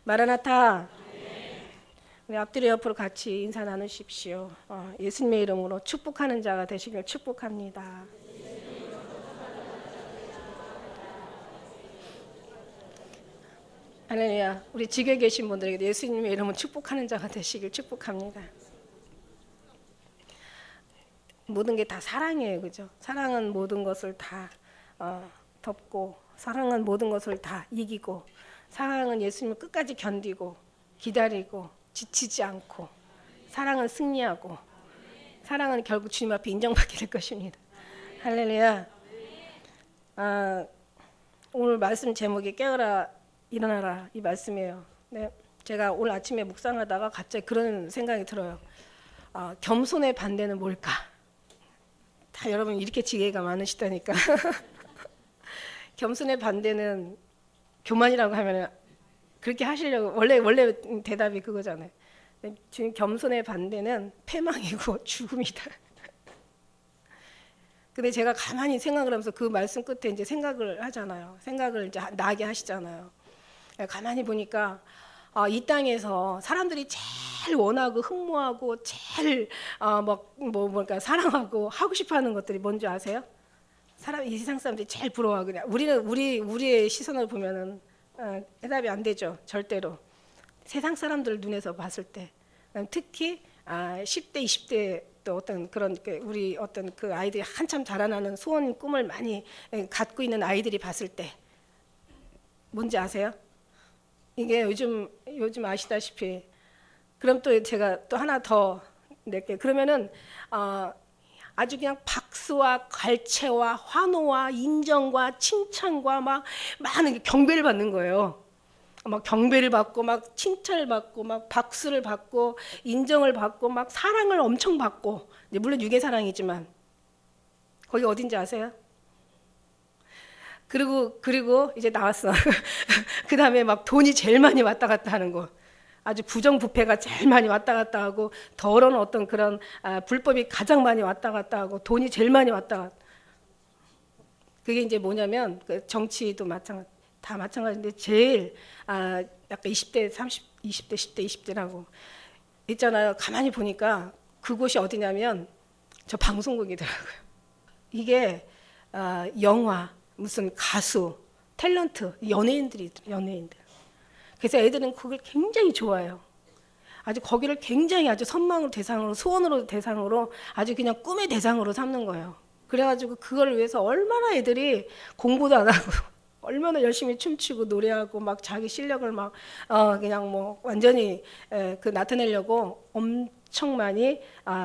마라나타. 우리 앞뒤로 옆으로 같이 인사 나누십시오. 예수님의 이름으로 축복하는 자가 되시길 축복합니다. 할렐루야. 우리 지교에 계신 분들에게 예수님의 이름으로 축복하는 자가 되시길 축복합니다. 모든 게 다 사랑이에요, 그죠? 사랑은 모든 것을 다 덮고, 사랑은 모든 것을 다 이기고, 사랑은 예수님을 끝까지 견디고 기다리고 지치지 않고, 사랑은 승리하고, 사랑은 결국 주님 앞에 인정받게 될 것입니다. 할렐루야. 오늘 말씀 제목이 깨어라 일어나라 이 말씀이에요. 네, 제가 오늘 아침에 묵상하다가 갑자기 그런 생각이 들어요. 겸손의 반대는 뭘까? 다 여러분 이렇게 지혜가 많으시다니까. 겸손의 반대는 교만이라고 하면 그렇게 하시려고 원래 대답이 그거잖아요. 지금 겸손의 반대는 패망이고 죽음이다. 근데 제가 가만히 생각을 하면서 그 말씀 끝에 이제 생각을 하잖아요. 생각을 이제 나게 하시잖아요. 가만히 보니까 이 땅에서 사람들이 제일 원하고 흠모하고 제일 뭘까 사랑하고 하고 싶어하는 것들이 뭔지 아세요? 이 세상 사람들이 제일 부러워하고 우리의 시선을 보면은 해답이 안 되죠. 절대로. 세상 사람들 눈에서 봤을 때 특히 10대, 20대 또 어떤 그런 우리 어떤 그 아이들이 한참 자라나는 소원 꿈을 많이 갖고 있는 아이들이 봤을 때 뭔지 아세요? 이게 요즘 아시다시피 그럼 또 제가 또 하나 더 낼게요. 그러면은 아주 그냥 박수와 갈채와 환호와 인정과 칭찬과 막 많은 경배를 받는 거예요. 막 경배를 받고 막 칭찬을 받고 막 박수를 받고 인정을 받고 막 사랑을 엄청 받고, 물론 육의 사랑이지만 거기 어딘지 아세요? 그리고 이제 나왔어. 그 다음에 막 돈이 제일 많이 왔다 갔다 하는 거, 아주 부정부패가 제일 많이 왔다 갔다 하고, 더러운 어떤 그런 불법이 가장 많이 왔다 갔다 하고, 돈이 제일 많이 왔다 갔다. 그게 이제 뭐냐면 그 정치도 다 마찬가지인데 제일 약간 20대, 30, 20대, 10대, 20대라고 있잖아요. 가만히 보니까 그곳이 어디냐면 저 방송국이더라고요. 이게 영화, 무슨 가수, 탤런트, 연예인들. 그래서 애들은 그걸 굉장히 좋아해요. 아주 거기를 굉장히 아주 선망으로 대상으로, 소원으로 대상으로, 아주 그냥 꿈의 대상으로 삼는 거예요. 그래가지고 그걸 위해서 얼마나 애들이 공부도 안 하고 얼마나 열심히 춤추고 노래하고 막 자기 실력을 막 그냥 뭐 완전히 그 나타내려고 엄청 많이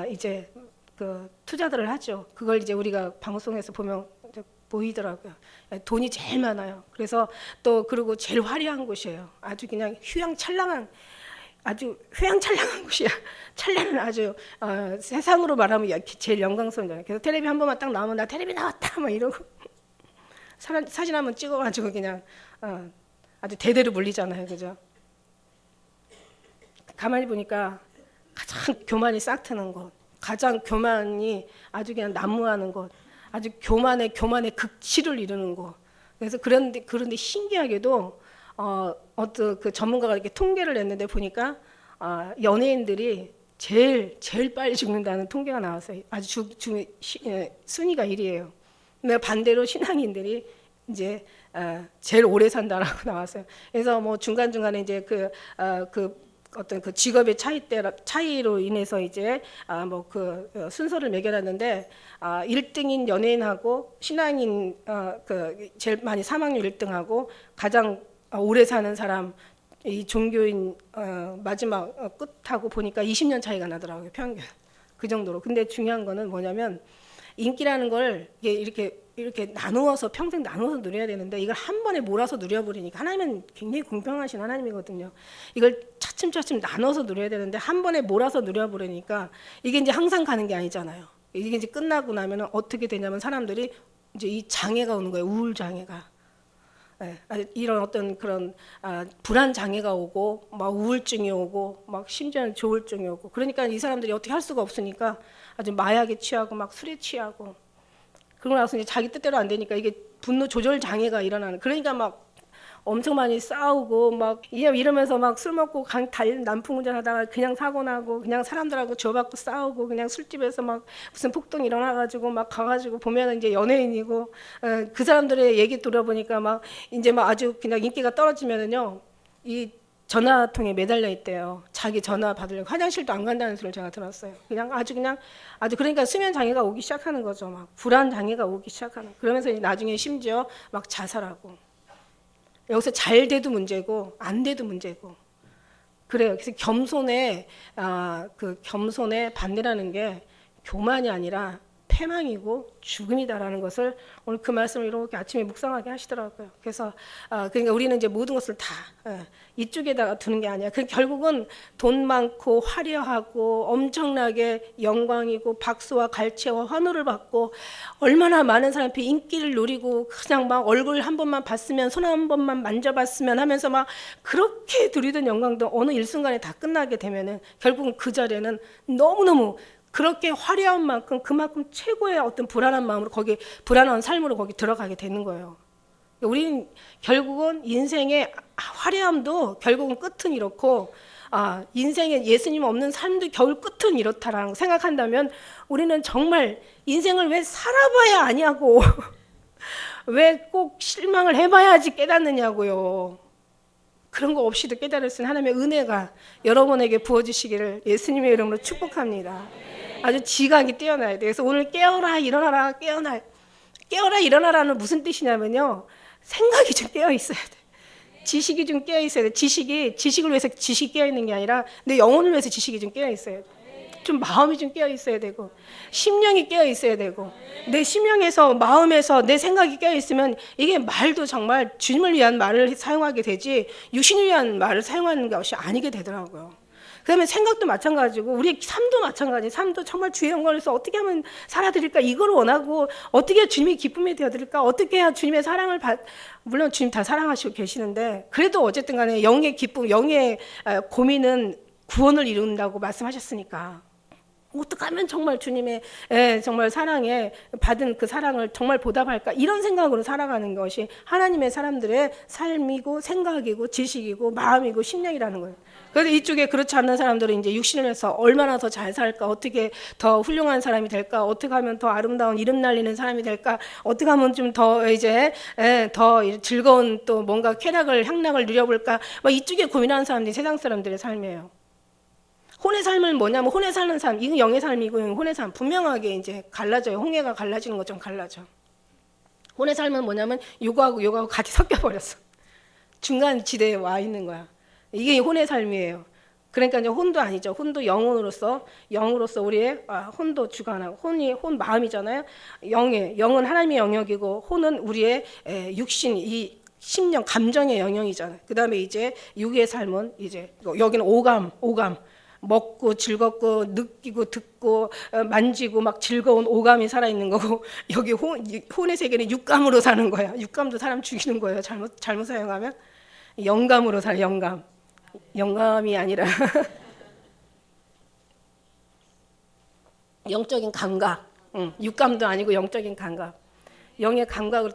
이제 그 투자들을 하죠. 그걸 이제 우리가 방송에서 보면 보이더라고요. 돈이 제일 많아요. 그래서 또 그리고 제일 화려한 곳이에요. 아주 그냥 아주 휘황찬란한 곳이야. 찬란한 아주 세상으로 말하면 제일 영광스러운. 그래서 텔레비 한 번만 딱 나오면 나 텔레비 나왔다 막 이러고 사진 한번 찍어가지고 그냥 아주 대대로 물리잖아요, 그죠? 가만히 보니까 가장 교만이 싹트는 곳, 가장 교만이 아주 그냥 난무하는 곳, 아주 교만의 극치를 이루는 곳. 그래서 그런데 신기하게도 어떤 그 전문가가 이렇게 통계를 냈는데 보니까 연예인들이 제일 빨리 죽는다는 통계가 나왔어요. 아주 순위가 1위예요. 근데 반대로 신앙인들이 이제 제일 오래 산다라고 나왔어요. 그래서 뭐 중간중간에 이제 그 어떤 그 직업의 차이로 인해서 이제 뭐 그 순서를 매겨놨는데 1등인 연예인하고 신앙인 그 제일 많이 사망률 1등하고 가장 오래 사는 사람 이 종교인 마지막 끝하고 보니까 20년 차이가 나더라고요, 평균. 그 정도로. 근데 중요한 거는 뭐냐면 인기라는 걸 이렇게 나누어서 평생 나누어서 누려야 되는데 이걸 한 번에 몰아서 누려버리니까, 하나님은 굉장히 공평하신 하나님이거든요. 이걸 차츰차츰 나눠서 누려야 되는데 한 번에 몰아서 누려버리니까 이게 이제 항상 가는 게 아니잖아요. 이게 이제 끝나고 나면 어떻게 되냐면 사람들이 이제 이 장애가 오는 거예요. 우울 장애가. 네, 이런 어떤 그런 불안 장애가 오고 막 우울증이 오고 막 심지어는 조울증이 오고, 그러니까 이 사람들이 어떻게 할 수가 없으니까 아주 마약에 취하고 막 술에 취하고, 그러고 나서 이제 자기 뜻대로 안 되니까 이게 분노 조절 장애가 일어나는, 그러니까 막 엄청 많이 싸우고 막 이러면서 막 술 먹고 남풍 운전하다가 그냥 사고 나고 그냥 사람들하고 줘받고 싸우고 그냥 술집에서 막 무슨 폭동 일어나가지고 막 가가지고 보면은 이제 연예인이고 그 사람들의 얘기 들어보니까 막 이제 막 아주 그냥 인기가 떨어지면은요 이 전화통에 매달려 있대요. 자기 전화 받으려고 화장실도 안 간다는 소리를 제가 들었어요. 그냥 아주 그러니까 수면 장애가 오기 시작하는 거죠. 막 불안 장애가 오기 시작하는. 그러면서 나중에 심지어 막 자살하고. 여기서 잘 돼도 문제고 안 돼도 문제고. 그래요. 그래서 그 겸손의 반대라는 게 교만이 아니라 패망이고 죽음이다라는 것을 오늘 그 말씀을 이렇게 아침에 묵상하게 하시더라고요. 그래서 그러니까 우리는 이제 모든 것을 다 이쪽에다가 두는 게 아니야. 그 결국은 돈 많고 화려하고 엄청나게 영광이고 박수와 갈채와 환호를 받고 얼마나 많은 사람 앞에 인기를 누리고 그냥 막 얼굴 한 번만 봤으면 손 한 번만 만져봤으면 하면서 막 그렇게 누리던 영광도 어느 일순간에 다 끝나게 되면은 결국은 그 자리에는 너무너무 그렇게 화려한 만큼 그만큼 최고의 어떤 불안한 마음으로 거기 불안한 삶으로 거기 들어가게 되는 거예요. 우리는 결국은 인생의 화려함도 결국은 끝은 이렇고 인생에 예수님 없는 삶도 겨울 끝은 이렇다라고 생각한다면 우리는 정말 인생을 왜 살아봐야 아냐고 왜 꼭 실망을 해봐야지 깨닫느냐고요. 그런 거 없이도 깨달을 수 있는 하나님의 은혜가 여러분에게 부어주시기를 예수님의 이름으로 축복합니다. 아주 지각이 뛰어나야 돼. 그래서 오늘 깨어라 일어나라 깨어라 일어나라는 무슨 뜻이냐면요. 생각이 좀 깨어 있어야 돼. 지식이 좀 깨어 있어야 돼. 지식을 위해서 지식이 깨어 있는 게 아니라 내 영혼을 위해서 지식이 좀 깨어 있어야 돼. 좀 마음이 좀 깨어 있어야 되고 심령이 깨어 있어야 되고 내 심령에서 마음에서 내 생각이 깨어 있으면 이게 말도 정말 주님을 위한 말을 사용하게 되지 육신을 위한 말을 사용하는 것이 아니게 되더라고요. 그다음에 생각도 마찬가지고 우리 삶도 마찬가지. 삶도 정말 주의 영광을 위해서 어떻게 하면 살아드릴까 이걸 원하고 어떻게 해야 주님의 기쁨이 되어드릴까 어떻게 해야 주님의 사랑을 물론 주님 다 사랑하시고 계시는데 그래도 어쨌든 간에 영의 기쁨 영의 고민은 구원을 이룬다고 말씀하셨으니까 어떻게 하면 정말 주님의 정말 사랑에 받은 그 사랑을 정말 보답할까 이런 생각으로 살아가는 것이 하나님의 사람들의 삶이고 생각이고 지식이고 마음이고 심령이라는 거예요. 그래서 이쪽에 그렇지 않는 사람들은 이제 육신을 해서 얼마나 더 잘 살까 어떻게 더 훌륭한 사람이 될까 어떻게 하면 더 아름다운 이름 날리는 사람이 될까 어떻게 하면 좀 더 이제 더 즐거운 또 뭔가 쾌락을 향락을 누려볼까 막 이쪽에 고민하는 사람들이 세상 사람들의 삶이에요. 혼의 삶은 뭐냐면 혼의 사는 삶, 이건 영의 삶이고 혼의 삶 분명하게 이제 갈라져요. 홍해가 갈라지는 것처럼 갈라져. 혼의 삶은 뭐냐면 육하고 같이 섞여 버렸어. 중간 지대에 와 있는 거야. 이게 혼의 삶이에요. 그러니까 이제 혼도 아니죠. 혼도 영으로서 우리의 혼도 주관하고 혼 마음이잖아요. 영은 하나님의 영역이고 혼은 우리의 육신 이 심령 감정의 영역이잖아요. 그다음에 이제 육의 삶은 이제 여기는 오감 먹고 즐겁고 느끼고 듣고 만지고 막 즐거운 오감이 살아있는 거고 여기 혼의 세계는 육감으로 사는 거야. 육감도 사람 죽이는 거예요. 잘못 사용하면 영감으로 살아. 영감이 아니라 영적인 감각. 육감도 아니고 영적인 감각. 영의 감각으로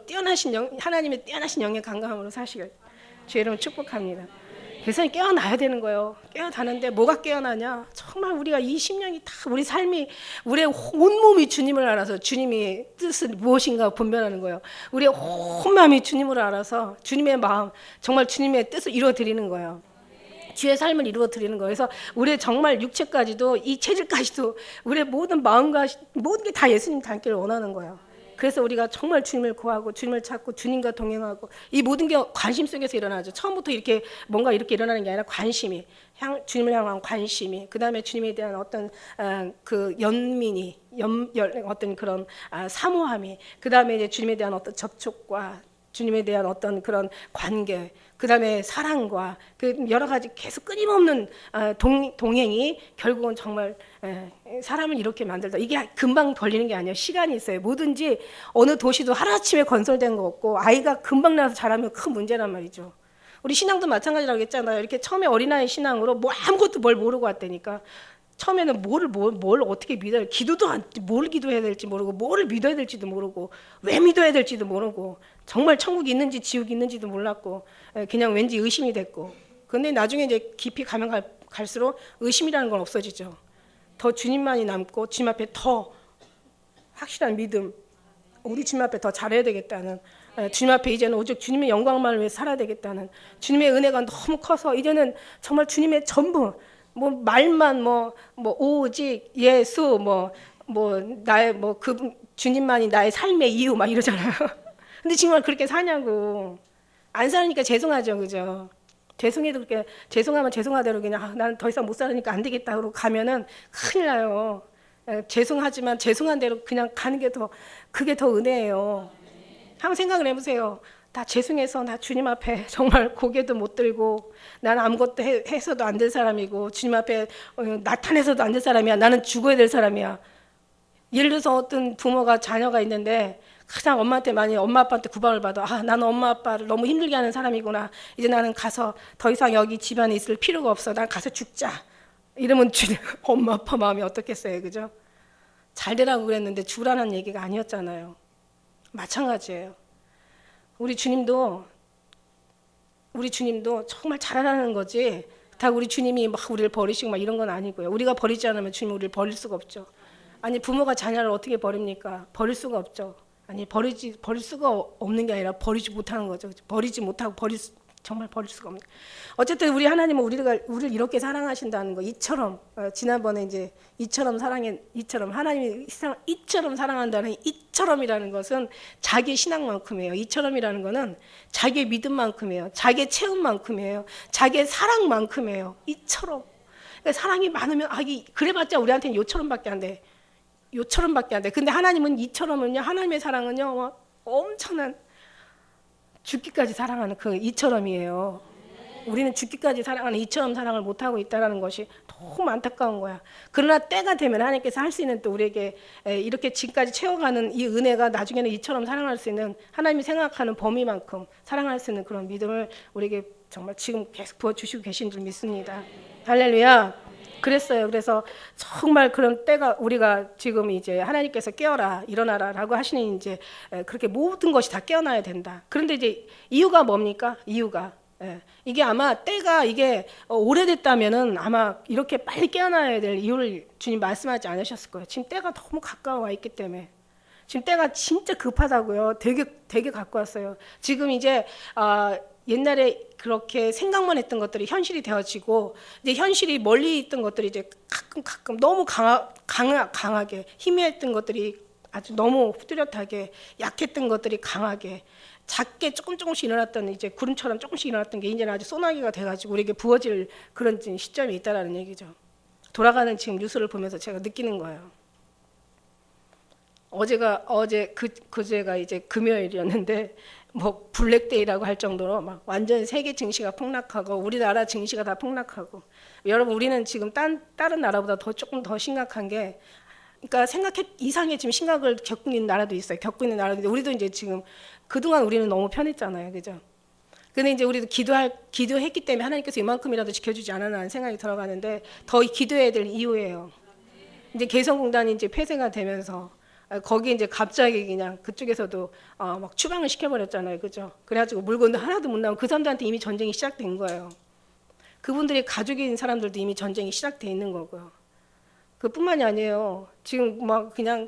하나님의 뛰어나신 영의 감각으로 사시길 주의 이름으로 축복합니다. 그래서 깨어나야 되는 거예요. 깨어나는데 뭐가 깨어나냐? 정말 우리가 이 심령이 다 우리 삶이 우리의 온몸이 주님을 알아서 주님의 뜻은 무엇인가 분별하는 거예요. 우리의 온 마음이 주님을 알아서 주님의 마음 정말 주님의 뜻을 이루어드리는 거예요. 주의 삶을 이루어드리는 거예요. 그래서 우리의 정말 육체까지도 이 체질까지도 우리의 모든 마음과 모든 게 다 예수님 닮기를 원하는 거예요. 그래서 우리가 정말 주님을 구하고 주님을 찾고 주님과 동행하고 이 모든 게 관심 속에서 일어나죠. 처음부터 이렇게 뭔가 이렇게 일어나는 게 아니라 관심이 주님을 향한 관심이 그다음에 주님에 대한 어떤 그 연민이 어떤 그런 사모함이 그다음에 이제 주님에 대한 어떤 접촉과 주님에 대한 어떤 그런 관계 그다음에 사랑과 그 여러 가지 계속 끊임없는 동행이 결국은 정말 사람을 이렇게 만들다. 이게 금방 걸리는 게 아니에요. 시간이 있어요. 뭐든지 어느 도시도 하루아침에 건설된 거 없고 아이가 금방 나서 자라면 큰 문제란 말이죠. 우리 신앙도 마찬가지라고 했잖아요. 이렇게 처음에 어린아이 신앙으로 뭐 아무것도 뭘 모르고 왔다니까 처음에는 뭘 어떻게 믿어야, 뭘 기도해야 될지 모르고, 뭐를 믿어야 될지도 모르고, 왜 믿어야 될지도 모르고, 정말 천국이 있는지 지옥이 있는지도 몰랐고, 그냥 왠지 의심이 됐고. 근데 나중에 이제 깊이 가면 갈수록 의심이라는 건 없어지죠. 더 주님만이 남고, 주님 앞에 더 확실한 믿음, 우리 주님 앞에 더 잘해야 되겠다는, 주님 앞에 이제는 오직 주님의 영광만을 위해 살아야 되겠다는, 주님의 은혜가 너무 커서 이제는 정말 주님의 전부, 뭐 말만 오직 예수 나의 그 주님만이 나의 삶의 이유 막 이러잖아요. 근데 정말 그렇게 사냐고. 안 살으니까 죄송하죠, 그죠? 죄송해도 그렇게 죄송하면 죄송하대로 그냥 나는 더 이상 못 살으니까 안 되겠다 그러고 가면은 큰일 나요. 죄송하지만 죄송한 대로 그냥 가는 게 그게 더 은혜예요. 한번 생각을 해보세요. 다 죄송해서 나 주님 앞에 정말 고개도 못 들고, 나는 아무것도 해서도 안 될 사람이고, 주님 앞에 나타내서도 안 될 사람이야. 나는 죽어야 될 사람이야. 예를 들어서 어떤 부모가 자녀가 있는데 가장 엄마 아빠한테 구박을 받아. 나는 엄마 아빠를 너무 힘들게 하는 사람이구나. 이제 나는 가서 더 이상 여기 집안에 있을 필요가 없어. 난 가서 죽자. 이러면 엄마 아빠 마음이 어떻겠어요, 그죠? 잘 되라고 그랬는데 죽으라는 얘기가 아니었잖아요. 마찬가지예요. 우리 주님도 정말 잘하라는 거지, 다 우리 주님이 막 우리를 버리시고 막 이런 건 아니고요. 우리가 버리지 않으면 주님이 우리를 버릴 수가 없죠. 아니, 부모가 자녀를 어떻게 버립니까? 버릴 수가 없죠. 아니, 버릴 수가 없는 게 아니라 버리지 못하는 거죠. 버리지 못하고 정말 버릴 수가 없는. 어쨌든 우리 하나님은 우리를 이렇게 사랑하신다는 거. 이처럼 지난번에 이제 하나님이 세상을 이처럼 사랑한다는 이처럼이라는 것은 자기의 신앙만큼이에요. 이처럼이라는 거는 자기의 믿음만큼이에요. 자기의 체험만큼이에요. 자기의 사랑만큼이에요. 이처럼. 그러니까 사랑이 많으면 그래봤자 우리한테는 요처럼밖에 안 돼. 요처럼밖에 안 돼. 근데 하나님은 이처럼은요. 하나님의 사랑은요. 엄청난 죽기까지 사랑하는 그 이처럼이에요. 우리는 죽기까지 사랑하는 이처럼 사랑을 못하고 있다는 것이 너무 안타까운 거야. 그러나 때가 되면 하나님께서 할 수 있는 또 우리에게 이렇게 지금까지 채워가는 이 은혜가 나중에는 이처럼 사랑할 수 있는, 하나님이 생각하는 범위만큼 사랑할 수 있는 그런 믿음을 우리에게 정말 지금 계속 부어주시고 계신 줄 믿습니다. 할렐루야. 그랬어요. 그래서 정말 그런 때가, 우리가 지금 이제 하나님께서 깨어라, 일어나라라고 하시는 이제 그렇게 모든 것이 다 깨어나야 된다. 그런데 이제 이유가 뭡니까? 이게 아마 때가 이게 오래됐다면은 아마 이렇게 빨리 깨어나야 될 이유를 주님 말씀하지 않으셨을 거예요. 지금 때가 너무 가까워 있기 때문에. 지금 때가 진짜 급하다고요. 되게 가까웠어요. 지금 이제 옛날에 그렇게 생각만 했던 것들이 현실이 되어지고, 이제 현실이 멀리 있던 것들이 이제 가끔 너무 강하게 희미했던 것들이 아주 너무 뚜렷하게, 약했던 것들이 강하게, 작게 조금씩 일어났던, 이제 구름처럼 조금씩 일어났던 게 이제는 아주 소나기가 돼가지고 우리에게 부어질 그런 시점이 있다라는 얘기죠. 돌아가는 지금 뉴스를 보면서 제가 느끼는 거예요. 그제가 이제 금요일이었는데 블랙데이라고 할 정도로 막 완전 세계 증시가 폭락하고 우리나라 증시가 다 폭락하고, 여러분 우리는 지금 다른 나라보다 조금 더 심각한 게, 그러니까 생각했 이상의 지금 심각을 겪고 있는 나라도 있어요. 겪고 있는 나라인데 우리도 이제 지금 그동안 우리는 너무 편했잖아요, 그죠? 근데 이제 우리도 기도했기 때문에 하나님께서 이만큼이라도 지켜주지 않았나 하는 생각이 들어가는데, 더 기도해야 될 이유예요. 이제 개성공단이 이제 폐쇄가 되면서 거기 이제 갑자기 그냥 그쪽에서도 막 추방을 시켜버렸잖아요, 그죠? 그래가지고 물건도 하나도 못 나오고 그 사람들한테 이미 전쟁이 시작된 거예요. 그분들이 가족인 사람들도 이미 전쟁이 시작돼 있는 거고요. 그뿐만이 아니에요. 지금 막 그냥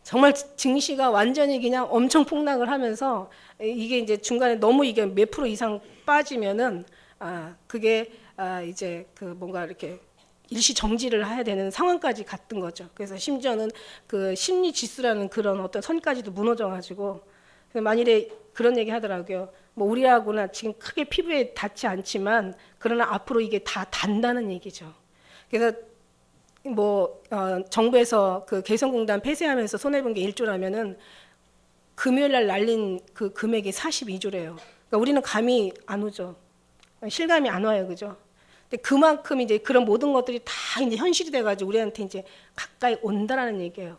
정말 증시가 완전히 그냥 엄청 폭락을 하면서 이게 이제 중간에 너무 이게 몇 프로 이상 빠지면은 그게 이제 그 뭔가 이렇게 일시 정지를 해야 되는 상황까지 갔던 거죠. 그래서 심지어는 그 심리 지수라는 그런 어떤 선까지도 무너져가지고, 만일에 그런 얘기 하더라고요. 우리하고는 지금 크게 피부에 닿지 않지만 그러나 앞으로 이게 다 단다는 얘기죠. 그래서 정부에서 그 개성공단 폐쇄하면서 손해본 게 1조라면은 금요일날 날린 그 금액이 42조래요. 그러니까 우리는 감이 안 오죠. 실감이 안 와요, 그죠? 근데 그만큼 이제 그런 모든 것들이 다 이제 현실이 돼가지고 우리한테 이제 가까이 온다라는 얘기예요.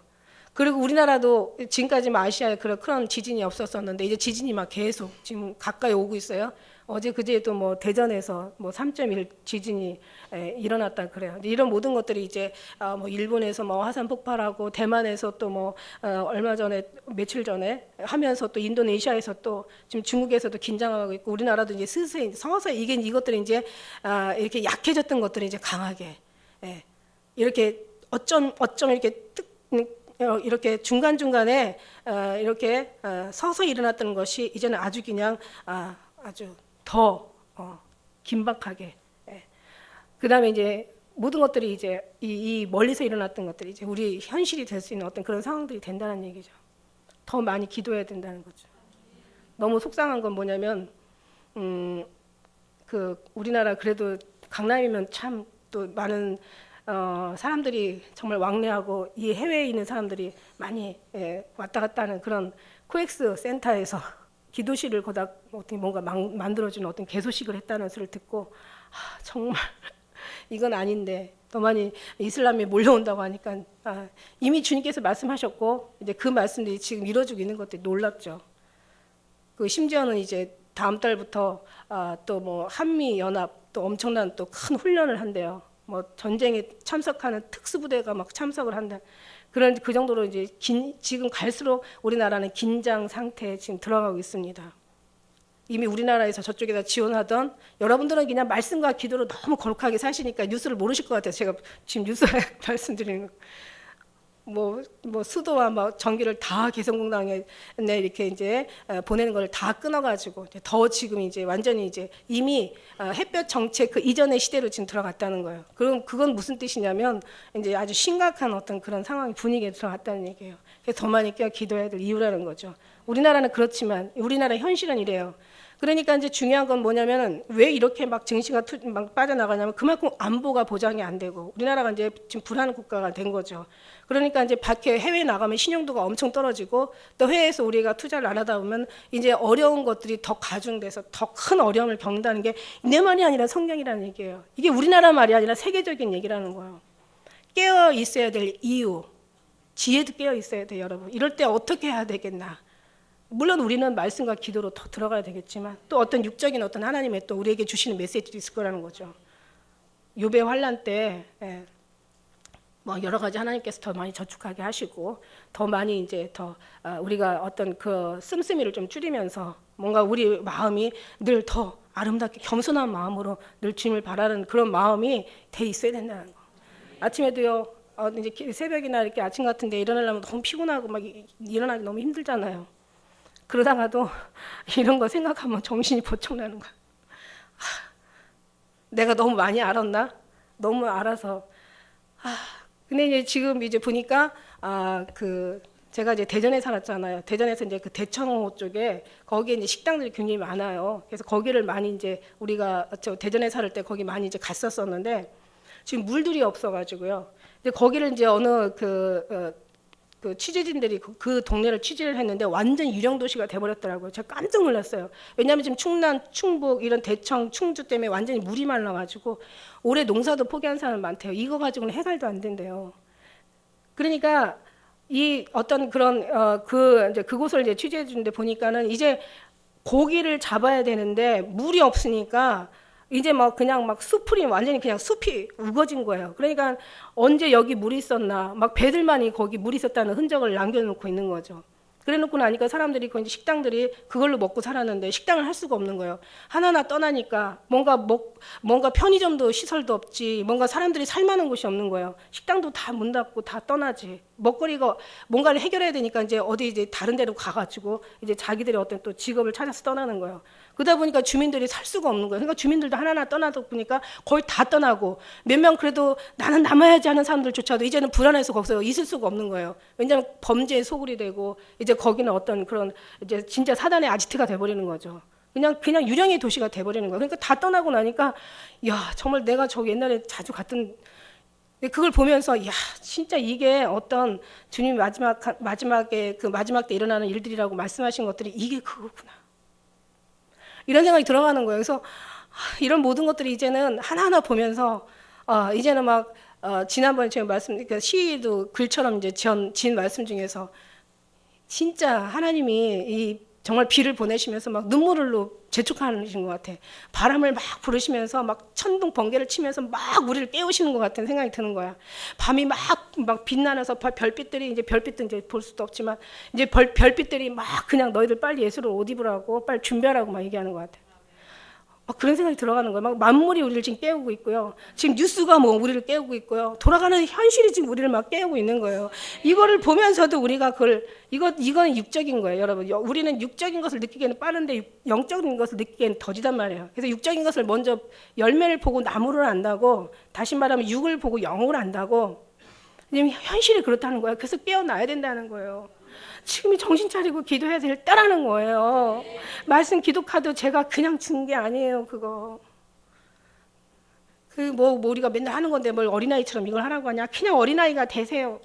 그리고 우리나라도 지금까지 아시아에 그런 지진이 없었었는데 이제 지진이 막 계속 지금 가까이 오고 있어요. 어제 그제도 뭐 대전에서 뭐 3.1 지진이 일어났다 그래요. 이런 모든 것들이 이제 뭐 일본에서 뭐 화산 폭발하고 대만에서 또 뭐 얼마 전에 며칠 전에 하면서 또 인도네시아에서 또 지금 중국에서도 긴장하고 있고 우리나라도 이제 스스로 서서히 이것들이 이제 이렇게 약해졌던 것들이 이제 강하게 이렇게 어쩜 이렇게 이렇게 중간중간에 이렇게 서서히 일어났던 것이 이제는 아주 그냥 아주 더 긴박하게 그다음에 이제 모든 것들이 이제 이 멀리서 일어났던 것들이 이제 우리 현실이 될 수 있는 어떤 그런 상황들이 된다는 얘기죠. 더 많이 기도해야 된다는 거죠. 너무 속상한 건 뭐냐면 그 우리나라 그래도 강남이면 참 또 많은 사람들이 정말 왕래하고 이 해외에 있는 사람들이 많이 왔다 갔다 하는 그런 코엑스 센터에서 기도실을 거다 어떻게 뭔가 만들어주는 어떤 개소식을 했다는 소리를 듣고 정말 이건 아닌데 더 많이 이슬람이 몰려온다고 하니까 이미 주님께서 말씀하셨고 이제 그 말씀들이 지금 이루어지고 있는 것들이 놀랍죠. 그 심지어는 이제 다음 달부터 또 뭐 한미 연합 또 엄청난 또 큰 훈련을 한대요. 뭐 전쟁에 참석하는 특수부대가 막 참석을 한다. 그런 그 정도로 이제 지금 갈수록 우리나라는 긴장 상태에 지금 들어가고 있습니다. 이미 우리나라에서 저쪽에다 지원하던 여러분들은 그냥 말씀과 기도로 너무 거룩하게 사시니까 뉴스를 모르실 것 같아요. 제가 지금 뉴스에 말씀드리는 거. 뭐 수도와 뭐 전기를 다 개성공단에 이렇게 이제 보내는 걸 다 끊어가지고 더 지금 이제 완전히 이제 이미 햇볕 정책 그 이전의 시대로 지금 들어갔다는 거예요. 그럼 그건 무슨 뜻이냐면 이제 아주 심각한 어떤 그런 상황 분위기에 들어갔다는 얘기예요. 그래서 더 많이 기도해야 될 이유라는 거죠. 우리나라는 그렇지만 우리나라 현실은 이래요. 그러니까 이제 중요한 건 뭐냐면은 왜 이렇게 막 증시가 막 빠져나가냐면 그만큼 안보가 보장이 안 되고 우리나라가 이제 지금 불안 국가가 된 거죠. 그러니까 이제 밖에 해외에 나가면 신용도가 엄청 떨어지고 또 해외에서 우리가 투자를 안 하다 보면 이제 어려운 것들이 더 가중돼서 더 큰 어려움을 겪는다는 게 내 말이 아니라 성경이라는 얘기예요. 이게 우리나라 말이 아니라 세계적인 얘기라는 거예요. 깨어 있어야 될 이유, 지혜도 깨어 있어야 돼요, 여러분. 이럴 때 어떻게 해야 되겠나? 물론 우리는 말씀과 기도로 더 들어가야 되겠지만 또 어떤 육적인 어떤 하나님의 또 우리에게 주시는 메시지도 있을 거라는 거죠. 욥의 환난 때 뭐 여러 가지 하나님께서 더 많이 저축하게 하시고 더 많이 이제 더 우리가 어떤 그 씀씀이를 좀 줄이면서 뭔가 우리 마음이 늘 더 아름답게 겸손한 마음으로 늘 주님을 바라는 그런 마음이 돼 있어야 된다는 거. 아침에도요. 이제 새벽이나 이렇게 아침 같은데 일어나려면 너무 피곤하고 막 일어나기 너무 힘들잖아요. 그러다가도 이런 거 생각하면 정신이 번쩍 나는 거야. 내가 너무 많이 알았나? 너무 알아서. 근데 이제 지금 이제 보니까 그 제가 이제 대전에 살았잖아요. 대전에서 이제 그 대청호 쪽에 거기에 이제 식당들이 굉장히 많아요. 그래서 거기를 많이 이제 우리가 저 대전에 살 때 거기 많이 이제 갔었었는데 지금 물들이 없어가지고요. 근데 거기를 이제 어느 그 취재진들이 그 동네를 취재를 했는데 완전 유령 도시가 돼버렸더라고요. 제가 깜짝 놀랐어요. 왜냐하면 지금 충남, 충북 이런 대청, 충주 때문에 완전히 물이 말라가지고 올해 농사도 포기한 사람 많대요. 이거 가지고는 해갈도 안 된대요. 그러니까 이 어떤 그런 이제 그곳을 이제 취재해 주는데 보니까는 이제 고기를 잡아야 되는데 물이 없으니까. 이제 막 그냥 막 숲이 완전히 그냥 숲이 우거진 거예요. 그러니까 언제 여기 물이 있었나 막 배들만이 거기 물이 있었다는 흔적을 남겨놓고 있는 거죠. 그래놓고 나니까 사람들이 그 이제 식당들이 그걸로 먹고 살았는데 식당을 할 수가 없는 거예요. 하나하나 떠나니까 뭔가 편의점도 시설도 없지, 뭔가 사람들이 살만한 곳이 없는 거예요. 식당도 다 문 닫고 다 떠나지. 먹거리가 뭔가를 해결해야 되니까 이제 어디 이제 다른 데로 가가지고 이제 자기들의 어떤 또 직업을 찾아서 떠나는 거예요. 그러다 보니까 주민들이 살 수가 없는 거예요. 그러니까 주민들도 하나하나 떠나다 보니까 거의 다 떠나고 몇 명 그래도 나는 남아야지 하는 사람들조차도 이제는 불안해서 거기서 있을 수가 없는 거예요. 왜냐하면 범죄의 소굴이 되고 이제 거기는 어떤 그런 이제 진짜 사단의 아지트가 돼버리는 거죠. 그냥 유령의 도시가 돼버리는 거예요. 그러니까 다 떠나고 나니까 야 정말 내가 저기 옛날에 자주 갔던 그걸 보면서 야 진짜 이게 어떤 주님 마지막에 그 마지막 때 일어나는 일들이라고 말씀하신 것들이 이게 그거구나. 이런 생각이 들어가는 거예요. 그래서 이런 모든 것들이 이제는 하나하나 보면서 이제는 막 지난번에 제가 그러니까 시도 글처럼 이제 진 말씀 중에서 진짜 하나님이 이 정말 비를 보내시면서 막 눈물로 재촉하시는 것 같아. 바람을 막 부르시면서 막 천둥 번개를 치면서 막 우리를 깨우시는 것 같은 생각이 드는 거야. 밤이 막 빛나면서 별빛들이 이제 별빛도 이제 볼 수도 없지만 이제 별빛들이 막 그냥 너희들 빨리 예수를 옷 입으라고 빨리 준비하라고 막 얘기하는 것 같아. 막 그런 생각이 들어가는 거예요. 막 만물이 우리를 지금 깨우고 있고요. 지금 뉴스가 뭐 우리를 깨우고 있고요. 돌아가는 현실이 지금 우리를 막 깨우고 있는 거예요. 이거를 보면서도 우리가 이건 육적인 거예요, 여러분. 우리는 육적인 것을 느끼기에는 빠른데 영적인 것을 느끼기에는 더디단 말이에요. 그래서 육적인 것을 먼저 열매를 보고 나무를 안다고, 다시 말하면 육을 보고 영을 안다고. 지금 현실이 그렇다는 거예요. 그래서 깨어나야 된다는 거예요. 지금이 정신 차리고 기도해야 될 때라는 거예요. 말씀 기도카드 제가 그냥 준 게 아니에요, 그거. 뭐 우리가 맨날 하는 건데 뭘 어린아이처럼 이걸 하라고 하냐. 그냥 어린아이가 되세요.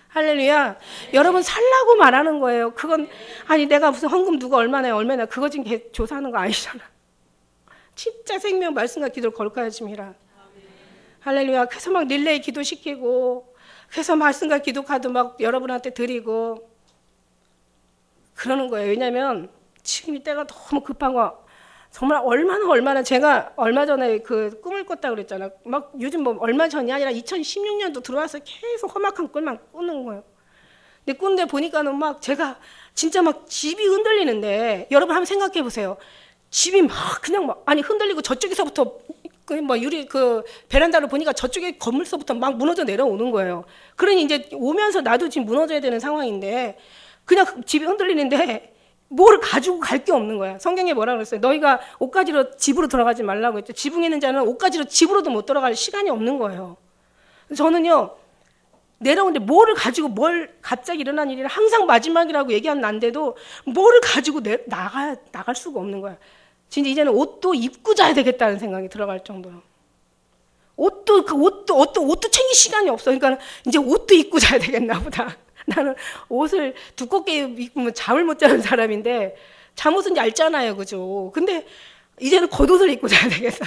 할렐루야. 여러분 살라고 말하는 거예요. 그건 아니 내가 무슨 헌금 누가 얼마나 그거 지금 조사하는 거 아니잖아. 진짜 생명 말씀과 기도를 거룩하여짐이라. 할렐루야. 그래서 막 릴레이 기도시키고 그래서 말씀과 기도 카드 막 여러분한테 드리고 그러는 거예요. 왜냐하면 지금 이때가 너무 급한 거. 정말 얼마나 제가 얼마 전에 그 꿈을 꿨다고 그랬잖아. 막 요즘 뭐 얼마 전이 아니라 2016년도 들어와서 계속 험악한 꿀만 꾸는 거예요. 근데 꾸는데 보니까는 막 제가 진짜 막 집이 흔들리는데 여러분 한번 생각해 보세요. 집이 막 그냥 막 아니 흔들리고 저쪽에서부터 뭐 유리 베란다를 보니까 저쪽에 건물서부터 막 무너져 내려오는 거예요. 그러니 이제 오면서 나도 지금 무너져야 되는 상황인데 그냥 집이 흔들리는데 뭘 가지고 갈 게 없는 거야. 성경에 뭐라 그랬어요? 너희가 옷가지로 집으로 들어가지 말라고 했죠. 지붕에 있는 자는 옷가지로 집으로도 못 들어갈 시간이 없는 거예요. 저는요 내려오는데 뭐를 가지고 갑자기 일어난 일이라 항상 마지막이라고 얘기한 난데도 뭐를 가지고 나갈 수가 없는 거야. 진짜 이제는 옷도 입고 자야 되겠다는 생각이 들어갈 정도로. 옷도 챙길 시간이 없어. 그러니까 이제 옷도 입고 자야 되겠나 보다. 나는 옷을 두껍게 입으면 잠을 못 자는 사람인데 잠옷은 얇잖아요, 그죠? 근데 이제는 겉옷을 입고 자야 되겠다.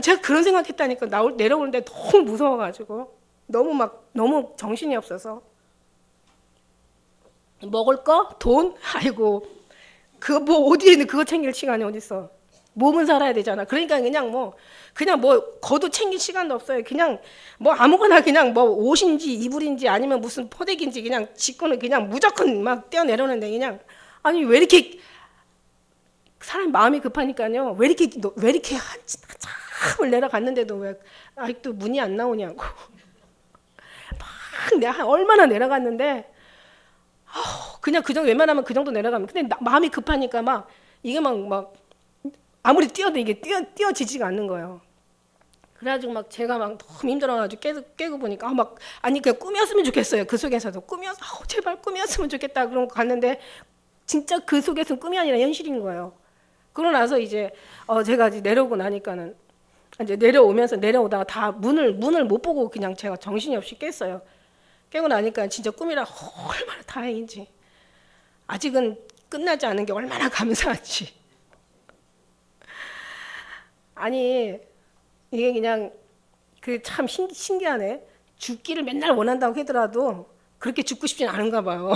제가 그런 생각했다니까. 내려오는데 너무 무서워가지고 너무 정신이 없어서 먹을 거, 돈, 아이고. 그거 뭐 어디에 있는 그거 챙길 시간이 어디 있어? 몸은 살아야 되잖아. 그러니까 그냥 뭐 겉옷 챙길 시간도 없어요. 그냥 뭐 아무거나 그냥 뭐 옷인지 이불인지 아니면 무슨 포대기인지 그냥 직구는 그냥 무조건 막 떼어내려는데 그냥 아니 왜 이렇게 사람 마음이 급하니까요. 왜 이렇게 한참을 내려갔는데도 왜 아직도 문이 안 나오냐고. 막 내가 얼마나 내려갔는데. 그냥 웬만하면 그 정도 내려가면. 근데 마음이 급하니까 막 이게 막 아무리 뛰어도 이게 뛰어지지가 않는 거예요. 그래가지고 막 제가 막 너무 힘들어가지고 깨고 보니까 아니 그냥 꿈이었으면 좋겠어요. 그 속에서도 꿈이었어. 제발 꿈이었으면 좋겠다. 그런 거 갔는데 진짜 그 속에서는 꿈이 아니라 현실인 거예요. 그러고 나서 이제 제가 이제 내려오고 나니까는 이제 내려오다가 다 문을 못 보고 그냥 제가 정신이 없이 깼어요. 깨고 나니까 진짜 꿈이라 얼마나 다행인지. 아직은 끝나지 않은 게 얼마나 감사한지. 아니 이게 그냥 참 신기하네. 죽기를 맨날 원한다고 하더라도 그렇게 죽고 싶진 않은가 봐요.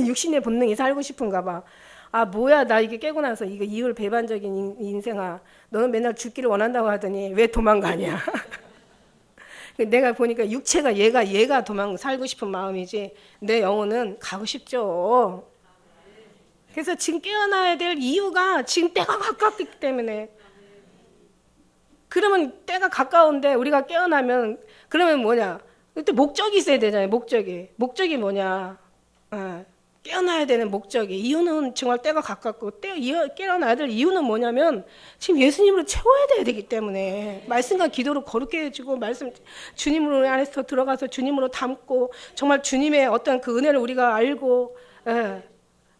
육신의 본능이 살고 싶은가 봐. 뭐야 나 이게 깨고 나서 이거 이율 배반적인 인생아. 너는 맨날 죽기를 원한다고 하더니 왜 도망가냐. 내가 보니까 육체가 얘가 살고 싶은 마음이지 내 영혼은 가고 싶죠. 그래서 지금 깨어나야 될 이유가 지금 때가 가깝기 때문에. 그러면 때가 가까운데 우리가 깨어나면 그러면 뭐냐? 그때 목적이 있어야 되잖아요. 목적이 뭐냐? 깨어나야 되는 목적이. 이유는 정말 때가 가깝고 깨어나야 될 이유는 뭐냐면 지금 예수님으로 채워야 되기 때문에 말씀과 기도로 거룩해 해지고 주님으로 안에서 들어가서 주님으로 담고 정말 주님의 어떤 그 은혜를 우리가 알고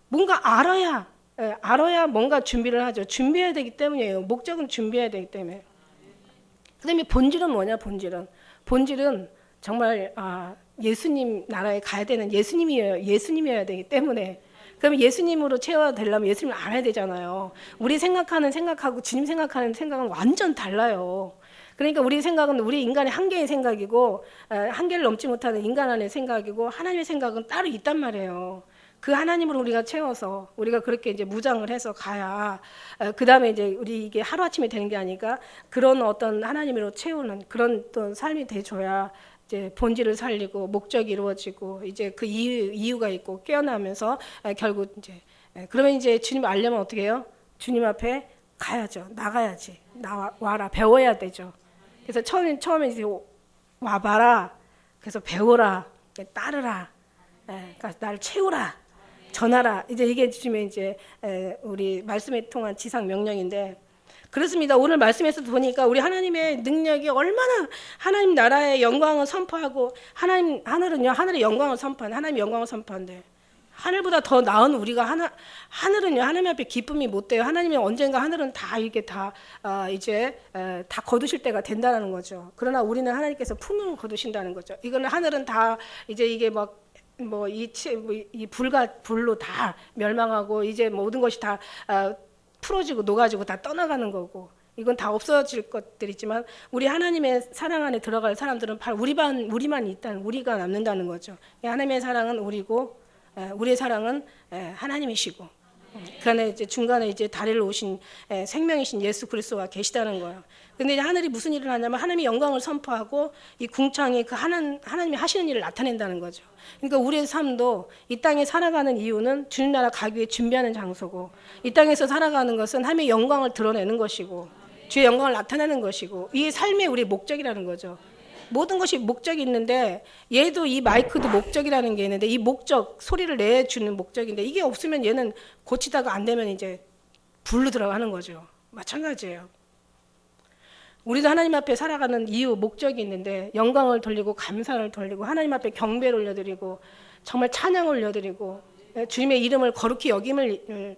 뭔가 알아야 뭔가 준비를 하죠. 준비해야 되기 때문이에요. 목적은 준비해야 되기 때문에. 그다음에 본질은 뭐냐? 본질은 정말 예수님 나라에 가야 되는 예수님이어야 되기 때문에. 그러면 예수님으로 채워되려면 예수님을 알아야 되잖아요. 우리 생각하고 주님 생각하는 생각은 완전 달라요. 그러니까 우리 생각은 우리 인간의 한계의 생각이고 한계를 넘지 못하는 인간 안의 생각이고 하나님의 생각은 따로 있단 말이에요. 그 하나님으로 우리가 채워서 우리가 그렇게 이제 무장을 해서 가야 그 다음에 이제 우리 이게 하루 아침에 되는 게 아니까 그런 어떤 하나님으로 채우는 그런 또 삶이 돼줘야 이제 본질을 살리고 목적이 이루어지고 이제 그 이유가 있고 깨어나면서 결국 이제 그러면 이제 주님 알려면 어떻게 해요? 주님 앞에 가야죠. 나가야지. 와라. 배워야 되죠. 그래서 처음에 이제 와봐라. 그래서 배워라. 따르라. 그러니까 나를 채우라. 전하라. 이제 이게 주님의 이제 우리 말씀에 통한 지상 명령인데 그렇습니다. 오늘 말씀에서 보니까 우리 하나님의 능력이 얼마나 하나님 나라의 영광을 선포하고 하늘은요 하늘의 영광을 선포한 하나님의 영광을 선포한대. 하늘보다 더 나은 우리가 하늘은요 하나님 앞에 기쁨이 못 돼요. 하나님이 언젠가 하늘은 다 이게 다 이제 다 거두실 때가 된다는 거죠. 그러나 우리는 하나님께서 풍요를 거두신다는 거죠. 이거는 하늘은 다 이제 이게 이 불로 다 멸망하고 이제 모든 것이 다 풀어지고 녹아지고 다 떠나가는 거고 이건 다 없어질 것들이지만 우리 하나님의 사랑 안에 들어갈 사람들은 바로 우리만 있다는 우리가 남는다는 거죠. 하나님의 사랑은 우리고 우리의 사랑은 하나님이시고 그 안에 이제 중간에 이제 다리를 오신 생명이신 예수 그리스도가 계시다는 거예요. 근데 이제 하늘이 무슨 일을 하냐면 하나님의 영광을 선포하고 이 궁창이 그 하나님이 하시는 일을 나타낸다는 거죠. 그러니까 우리의 삶도 이 땅에 살아가는 이유는 주님 나라 가기 위해 준비하는 장소고 이 땅에서 살아가는 것은 하나님의 영광을 드러내는 것이고 주의 영광을 나타내는 것이고 이게 삶의 우리의 목적이라는 거죠. 모든 것이 목적이 있는데 얘도 이 마이크도 목적이라는 게 있는데 이 목적 소리를 내주는 목적인데 이게 없으면 얘는 고치다가 안 되면 이제 불로 들어가는 거죠. 마찬가지예요. 우리도 하나님 앞에 살아가는 이유 목적이 있는데 영광을 돌리고 감사를 돌리고 하나님 앞에 경배를 올려드리고 정말 찬양을 올려드리고 주님의 이름을 거룩히 여김을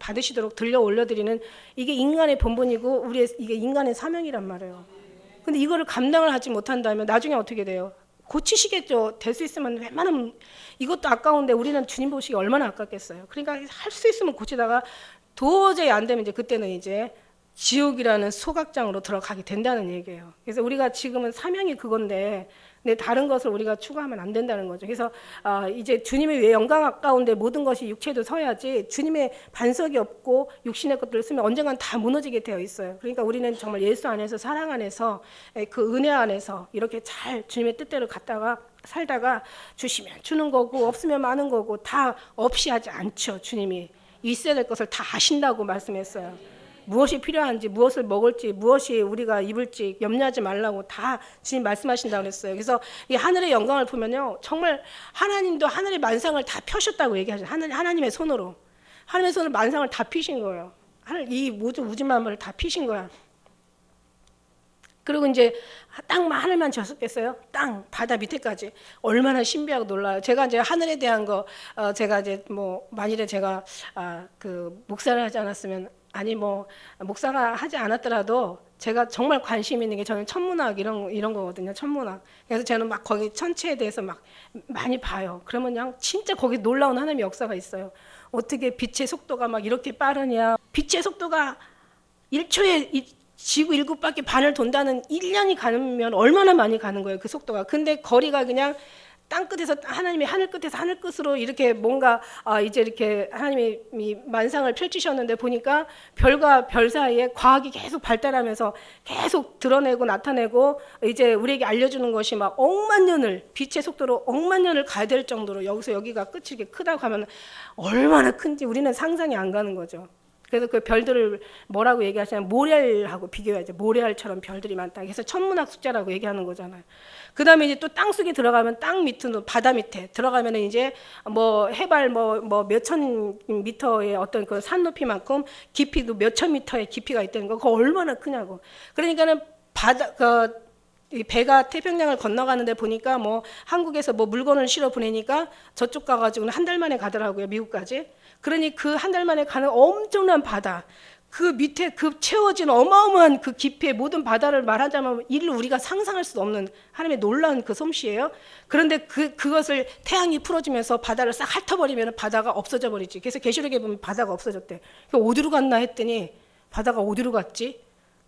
받으시도록 들려 올려드리는 이게 인간의 본분이고 이게 인간의 사명이란 말이에요. 근데 이거를 감당을 하지 못한다면 나중에 어떻게 돼요? 고치시겠죠. 될 수 있으면 웬만하면 이것도 아까운데 우리는 주님 보시기 얼마나 아깝겠어요. 그러니까 할 수 있으면 고치다가 도저히 안 되면 이제 그때는 이제 지옥이라는 소각장으로 들어가게 된다는 얘기예요. 그래서 우리가 지금은 사명이 그건데 근데 다른 것을 우리가 추구하면 안 된다는 거죠. 그래서 이제 주님의 왜 영광 가운데 모든 것이 육체도 서야지 주님의 반석이 없고 육신의 것들을 쓰면 언젠간 다 무너지게 되어 있어요. 그러니까 우리는 정말 예수 안에서 사랑 안에서 그 은혜 안에서 이렇게 잘 주님의 뜻대로 갔다가 살다가 주시면 주는 거고 없으면 많은 거고 다 없이 하지 않죠. 주님이 있어야 될 것을 다 아신다고 말씀했어요. 무엇이 필요한지 무엇을 먹을지 무엇이 우리가 입을지 염려하지 말라고 다 주님 말씀하신다고 그랬어요. 그래서 이 하늘의 영광을 보면요 정말 하나님도 하늘의 만상을 다 펴셨다고 얘기하죠. 하나님의 손으로 하나님의 손으로 만상을 다 피신 거예요. 이 모든 우주 만물을 다 피신 거야. 그리고 이제 땅만 하늘만 졌었겠어요? 땅 바다 밑에까지 얼마나 신비하고 놀라요. 제가 이제 하늘에 대한 거 제가 이제 뭐 만일에 제가 그 목사를 하지 않았으면 아니 뭐 목사가 하지 않았더라도 제가 정말 관심 있는 게 저는 천문학 이런 거거든요. 천문학. 그래서 저는 막 거기 천체에 대해서 막 많이 봐요. 그러면 그냥 진짜 거기 놀라운 하나님의 역사가 있어요. 어떻게 빛의 속도가 막 이렇게 빠르냐. 빛의 속도가 1초에 지구 1국밖에 반을 돈다는 1년이 가면 얼마나 많이 가는 거예요. 그 속도가. 근데 거리가 그냥 땅 끝에서 하나님이 하늘 끝에서 하늘 끝으로 이렇게 뭔가 이제 이렇게 하나님이 만상을 펼치셨는데 보니까 별과 별 사이에 과학이 계속 발달하면서 계속 드러내고 나타내고 이제 우리에게 알려주는 것이 막 억만 년을 빛의 속도로 억만 년을 가야 될 정도로 여기서 여기가 끝이 이렇게 크다고 하면 얼마나 큰지 우리는 상상이 안 가는 거죠. 그래서 그 별들을 뭐라고 얘기하시냐면 모래알하고 비교해야죠. 모래알처럼 별들이 많다. 그래서 천문학 숫자라고 얘기하는 거잖아요. 그 다음에 이제 또 땅속에 들어가면 땅 밑으로 바다 밑에 들어가면 이제 뭐 해발 뭐 몇천 미터의 어떤 그 산 높이만큼 깊이도 몇천 미터의 깊이가 있다는 거. 그거 얼마나 크냐고. 그러니까는 이 배가 태평양을 건너가는데 보니까 뭐 한국에서 뭐 물건을 실어 보내니까 저쪽 가가지고는 한 달 만에 가더라고요. 미국까지. 그러니 그 한 달 만에 가는 엄청난 바다, 그 밑에 그 채워진 어마어마한 그 깊이의 모든 바다를 말하자면 이를 우리가 상상할 수 없는 하나님의 놀라운 그 솜씨예요. 그런데 그것을 태양이 풀어주면서 바다를 싹 핥아버리면 바다가 없어져 버리지. 그래서 계시록에 보면 바다가 없어졌대. 어디로 갔나 했더니 바다가 어디로 갔지?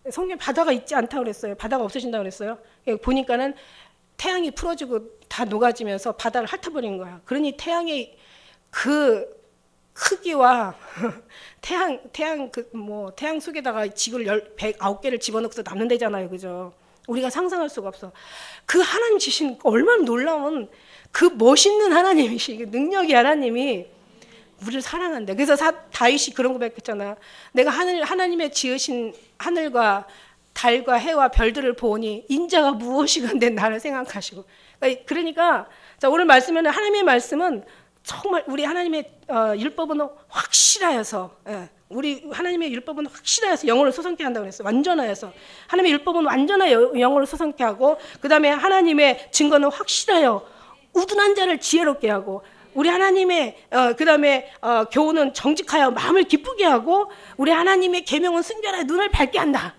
성경 바다가 있지 않다고 그랬어요. 바다가 없어진다고 그랬어요. 보니까는 태양이 풀어지고 다 녹아지면서 바다를 핥아버린 거야. 그러니 태양의 그 크기와 태양 속에다가 지구를 109개를 집어넣고서 남는 데잖아요, 그죠? 우리가 상상할 수가 없어. 그 하나님 지신 얼마나 놀라운 그 멋있는 하나님이시, 능력이 하나님이 우리를 사랑한다. 그래서 다윗이 그런 고백했잖아. 내가 하나님의 지으신 하늘과 달과 해와 별들을 보니 인자가 무엇이건대 나를 생각하시고. 그러니까 자, 오늘 말씀에는 하나님의 말씀은 정말 우리 하나님의 율법은 확실하여서, 우리 하나님의 율법은 확실하여서 영혼을 소성케 한다고 그랬어. 완전하여서 하나님의 율법은 완전하 영혼을 소성케 하고, 그 다음에 하나님의 증거는 확실하여 우둔한 자를 지혜롭게 하고, 우리 하나님의 그 다음에 교훈은 정직하여 마음을 기쁘게 하고, 우리 하나님의 계명은 순결하여 눈을 밝게 한다.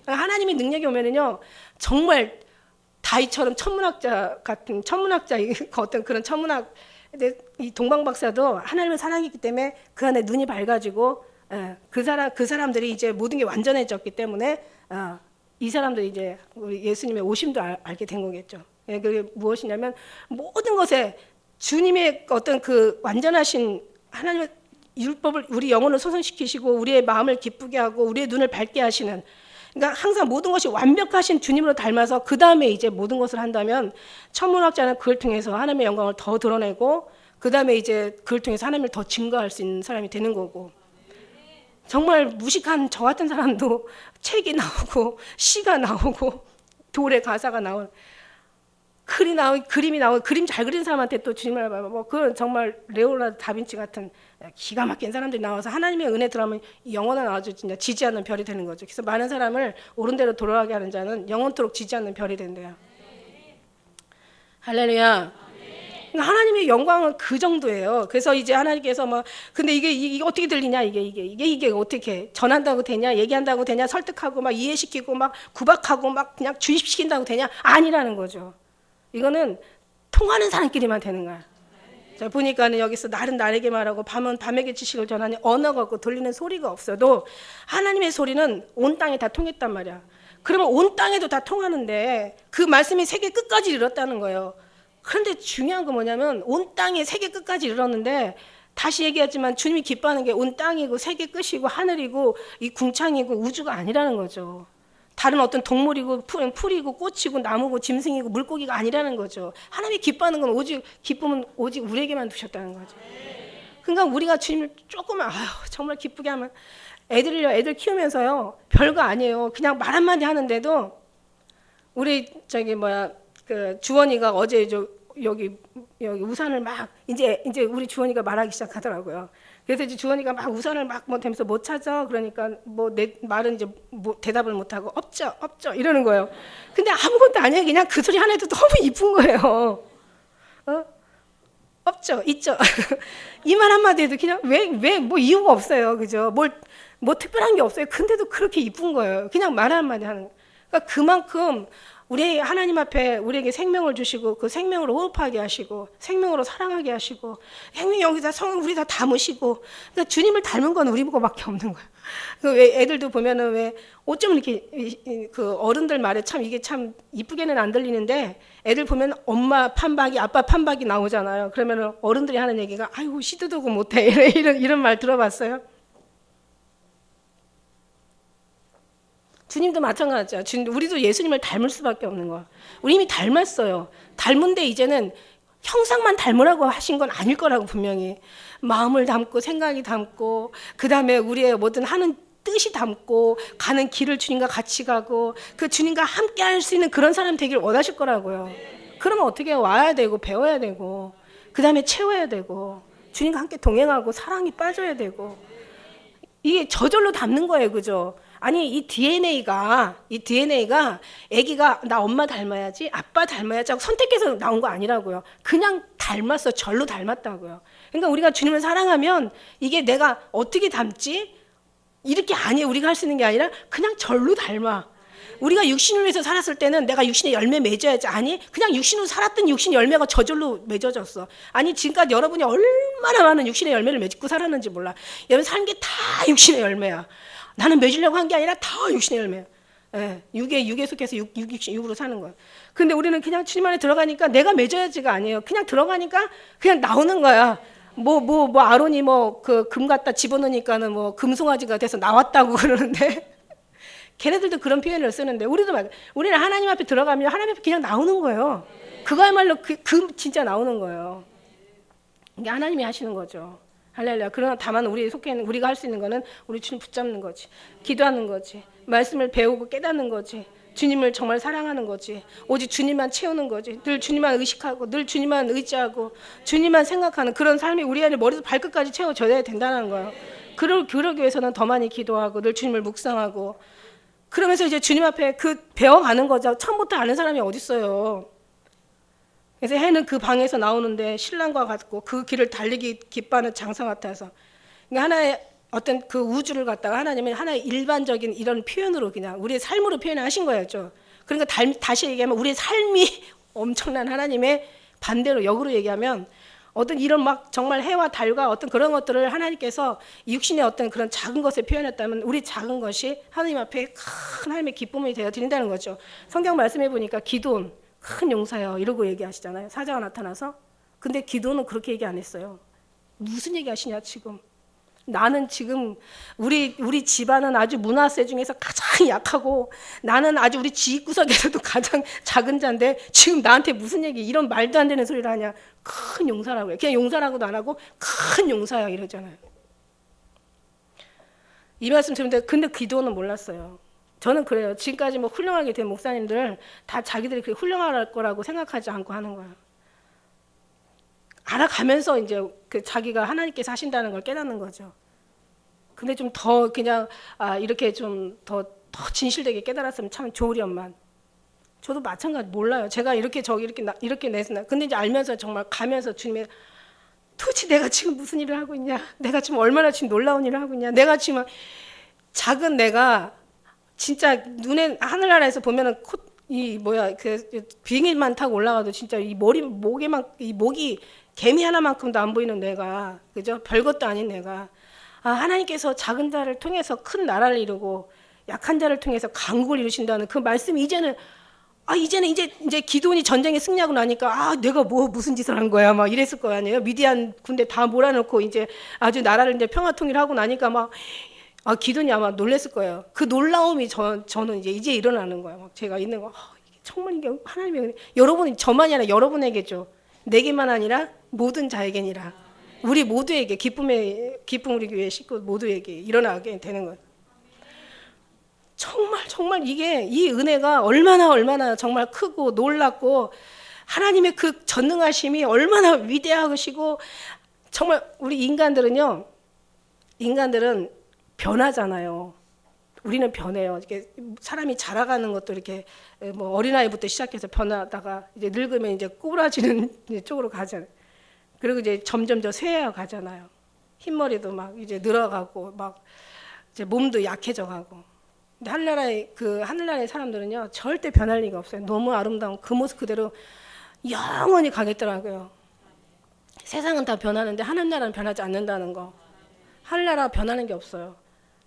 하나님의 능력이 오면은요, 정말 다윗처럼 천문학자 같은 어떤 그런 천문학, 이 동방 박사도 하나님을 사랑했기 때문에 그 안에 눈이 밝아지고, 그 사람들이 이제 모든 게 완전해졌기 때문에 이 사람들이 이제 우리 예수님의 오심도 알게 된 거겠죠. 그게 무엇이냐면 모든 것에 주님의 어떤 그 완전하신 하나님의 율법을 우리 영혼을 소성시키시고 우리의 마음을 기쁘게 하고 우리의 눈을 밝게 하시는, 그러니까 항상 모든 것이 완벽하신 주님으로 닮아서 그 다음에 이제 모든 것을 한다면 천문학자는 그걸 통해서 하나님의 영광을 더 드러내고, 그 다음에 이제 그걸 통해서 하나님을 더 증거할 수 있는 사람이 되는 거고, 정말 무식한 저 같은 사람도 책이 나오고 시가 나오고 돌의 가사가 나오고 그림이 나오고 그림 잘 그리는 사람한테 또 주님을 알아봐요. 뭐 그건 정말 레오나르도 다빈치 같은 기가 막힌 사람들이 나와서 하나님의 은혜 들어가면 영원한 아주 진짜 지지 않는 별이 되는 거죠. 그래서 많은 사람을 옳은 대로 돌아가게 하는 자는 영원토록 지지 않는 별이 된대요. 할렐루야. 그러니까 하나님의 영광은 그 정도예요. 그래서 이제 하나님께서 뭐 근데 이게 어떻게 들리냐, 이게 어떻게 전한다고 되냐, 얘기한다고 되냐, 설득하고 막 이해시키고 막 구박하고 막 그냥 주입시킨다고 되냐? 아니라는 거죠. 이거는 통하는 사람끼리만 되는 거야. 자, 보니까는 여기서 날은 날에게 말하고 밤은 밤에게 지식을 전하니 언어가 없고 들리는 소리가 없어도 하나님의 소리는 온 땅에 다 통했단 말이야. 그러면 온 땅에도 다 통하는데 그 말씀이 세계 끝까지 이뤘다는 거예요. 그런데 중요한 건 뭐냐면 온 땅에 세계 끝까지 이뤘는데, 다시 얘기하지만 주님이 기뻐하는 게 온 땅이고 세계 끝이고 하늘이고 이 궁창이고 우주가 아니라는 거죠. 다른 어떤 동물이고 풀이고 꽃이고 나무고 짐승이고 물고기가 아니라는 거죠. 하나님이 기뻐하는 건 기쁨은 오직 우리에게만 두셨다는 거죠. 그러니까 우리가 주님을 조금만 정말 기쁘게 하면, 애들 키우면서요 별거 아니에요. 그냥 말 한마디 하는데도 우리 그 주원이가 어제 여기 우산을 막 이제 우리 주원이가 말하기 시작하더라고요. 그래서 이제 주원이가 막 우산을 막 되면서 못 찾아, 그러니까 뭐 내 말은 이제 대답을 못 하고 없죠 이러는 거예요. 근데 아무것도 아니에요. 그냥 그 소리 하나도 너무 이쁜 거예요. 없죠, 있죠. 이 말 한마디 해도 그냥 왜 뭐 이유가 없어요, 그죠? 뭐 특별한 게 없어요. 근데도 그렇게 이쁜 거예요. 그냥 말 한마디 하는. 그러니까 그만큼 우리 하나님 앞에 우리에게 생명을 주시고 그 생명으로 호흡하게 하시고 생명으로 사랑하게 하시고 생명 여기다 우리 다 담으시고, 그러니까 주님을 닮은 건 우리 보고밖에 없는 거야. 왜 애들도 보면은 왜 어쩜 이렇게 그 어른들 말에 참 이게 참 이쁘게는 안 들리는데, 애들 보면 엄마 판박이 아빠 판박이 나오잖아요. 그러면은 어른들이 하는 얘기가 아이고 시도 고 못해 이런 말 들어봤어요? 주님도 마찬가지야. 우리도 예수님을 닮을 수밖에 없는 거야. 우리 이미 닮았어요. 닮은데 이제는 형상만 닮으라고 하신 건 아닐 거라고, 분명히. 마음을 담고 생각이 담고 그 다음에 우리의 뭐든 하는 뜻이 담고 가는 길을 주님과 같이 가고 그 주님과 함께 할 수 있는 그런 사람 되길 원하실 거라고요. 그러면 어떻게 와야 되고 배워야 되고 그 다음에 채워야 되고 주님과 함께 동행하고 사랑이 빠져야 되고, 이게 저절로 담는 거예요, 그죠? 아니 이 DNA가 아기가 나 엄마 닮아야지 아빠 닮아야지 하고 선택해서 나온 거 아니라고요. 그냥 닮았어. 절로 닮았다고요. 그러니까 우리가 주님을 사랑하면 이게 내가 어떻게 닮지? 이렇게 아니에요. 우리가 할 수 있는 게 아니라 그냥 절로 닮아. 우리가 육신을 위해서 살았을 때는 내가 육신의 열매 맺어야지. 아니 그냥 육신으로 살았던 육신 열매가 저절로 맺어졌어. 아니 지금까지 여러분이 얼마나 많은 육신의 열매를 맺고 살았는지 몰라. 여러분 사는 게 다 육신의 열매야. 나는 맺으려고 한 게 아니라 다 육신의 열매야. 육에 속해서 육으로 사는 거야. 근데 우리는 그냥 주님 안에 들어가니까 내가 맺어야지가 아니에요. 그냥 들어가니까 그냥 나오는 거야. 뭐 아론이 뭐 그 금 갖다 집어넣으니까는 뭐 금송아지가 돼서 나왔다고 그러는데 걔네들도 그런 표현을 쓰는데 우리는 하나님 앞에 들어가면 하나님 앞에 그냥 나오는 거예요. 그거야말로 그 진짜 나오는 거예요. 이게 하나님이 하시는 거죠. 할렐루야. 그러나 다만 우리 속해 있는 우리가 할 수 있는 거는 우리 주님 붙잡는 거지. 기도하는 거지. 말씀을 배우고 깨닫는 거지. 주님을 정말 사랑하는 거지. 오직 주님만 채우는 거지. 늘 주님만 의식하고 늘 주님만 의지하고 주님만 생각하는 그런 삶이 우리 안에 머리에서 발끝까지 채워져야 된다는 거예요. 그러기 위해서는 더 많이 기도하고 늘 주님을 묵상하고 그러면서 이제 주님 앞에 그 배워가는 거죠. 처음부터 아는 사람이 어디 있어요. 그래서 해는 그 방에서 나오는데 신랑과 같고 그 길을 달리기 기뻐하는 장사 같아서 그러니까 하나의 어떤 그 우주를 갖다가 하나님은 하나의 일반적인 이런 표현으로 그냥 우리의 삶으로 표현하신 거였죠. 그러니까 다시 얘기하면 우리의 삶이 엄청난 하나님의 반대로 역으로 얘기하면 어떤 이런 막 정말 해와 달과 어떤 그런 것들을 하나님께서 육신의 어떤 그런 작은 것을 표현했다면 우리 작은 것이 하나님 앞에 큰 하나님의 기쁨이 되어 드린다는 거죠. 성경 말씀해 보니까 기도는 큰 용사요 이러고 얘기하시잖아요. 사자가 나타나서. 근데 기도는 그렇게 얘기 안 했어요. 무슨 얘기 하시냐 지금. 나는 지금 우리 집안은 아주 문화세 중에서 가장 약하고 나는 아주 우리 지구석에서도 가장 작은 자인데 지금 나한테 무슨 얘기 이런 말도 안 되는 소리를 하냐. 큰 용사라고 해요. 그냥 용사라고도 안 하고 큰 용사야 이러잖아요. 이 말씀 들으는데 근데 기도는 몰랐어요. 저는 그래요. 지금까지 뭐 훌륭하게 된 목사님들 다 자기들이 그렇게 훌륭할 거라고 생각하지 않고 하는 거예요. 알아가면서 이제 그 자기가 하나님께서 하신다는 걸 깨닫는 거죠. 근데 좀 더 그냥 이렇게 좀 더 진실되게 깨달았으면 참 좋으련만. 저도 마찬가지 몰라요. 제가 이렇게 이렇게 내서 근데 이제 알면서 정말 가면서 주님의 도대체 내가 지금 무슨 일을 하고 있냐? 내가 지금 얼마나 지금 놀라운 일을 하고 있냐? 내가 지금 작은 내가 진짜 눈에 하늘나라에서 보면은 그 비행기만 타고 올라가도 진짜 이 목이 개미 하나만큼도 안 보이는 내가 그죠? 별것도 아닌 내가 하나님께서 작은 자를 통해서 큰 나라를 이루고 약한 자를 통해서 강국을 이루신다는 그 말씀이 이제는 이제 기드온이 전쟁에 승리하고 나니까 내가 무슨 짓을 한 거야 막 이랬을 거 아니에요. 미디안 군대 다 몰아넣고 이제 아주 나라를 이제 평화 통일하고 나니까 막 기드온이 아마 놀랬을 거예요. 그 놀라움이 저는 이제 일어나는 거예요. 막 제가 있는 거 정말 이게 하나님의 은혜. 여러분이 저만이 아니라 여러분에게죠. 내게만 아니라 모든 자에게니라. 우리 모두에게 기쁨 우리 교회 식구 모두에게 일어나게 되는 거예요. 정말 이게 이 은혜가 얼마나 정말 크고 놀랍고 하나님의 그 전능하심이 얼마나 위대하시고 정말 우리 인간들은 변하잖아요. 우리는 변해요. 이렇게 사람이 자라가는 것도 이렇게 뭐 어린아이부터 시작해서 변하다가 이제 늙으면 이제 꼬부라지는 쪽으로 가잖아요. 그리고 이제 점점 더 쇠해어 가잖아요. 흰머리도 막 이제 늘어가고 막 이제 몸도 약해져 가고. 근데 하늘나라의 사람들은요 절대 변할 리가 없어요. 너무 아름다운 그 모습 그대로 영원히 가겠더라고요. 세상은 다 변하는데 하늘나라는 변하지 않는다는 거. 하늘나라 변하는 게 없어요.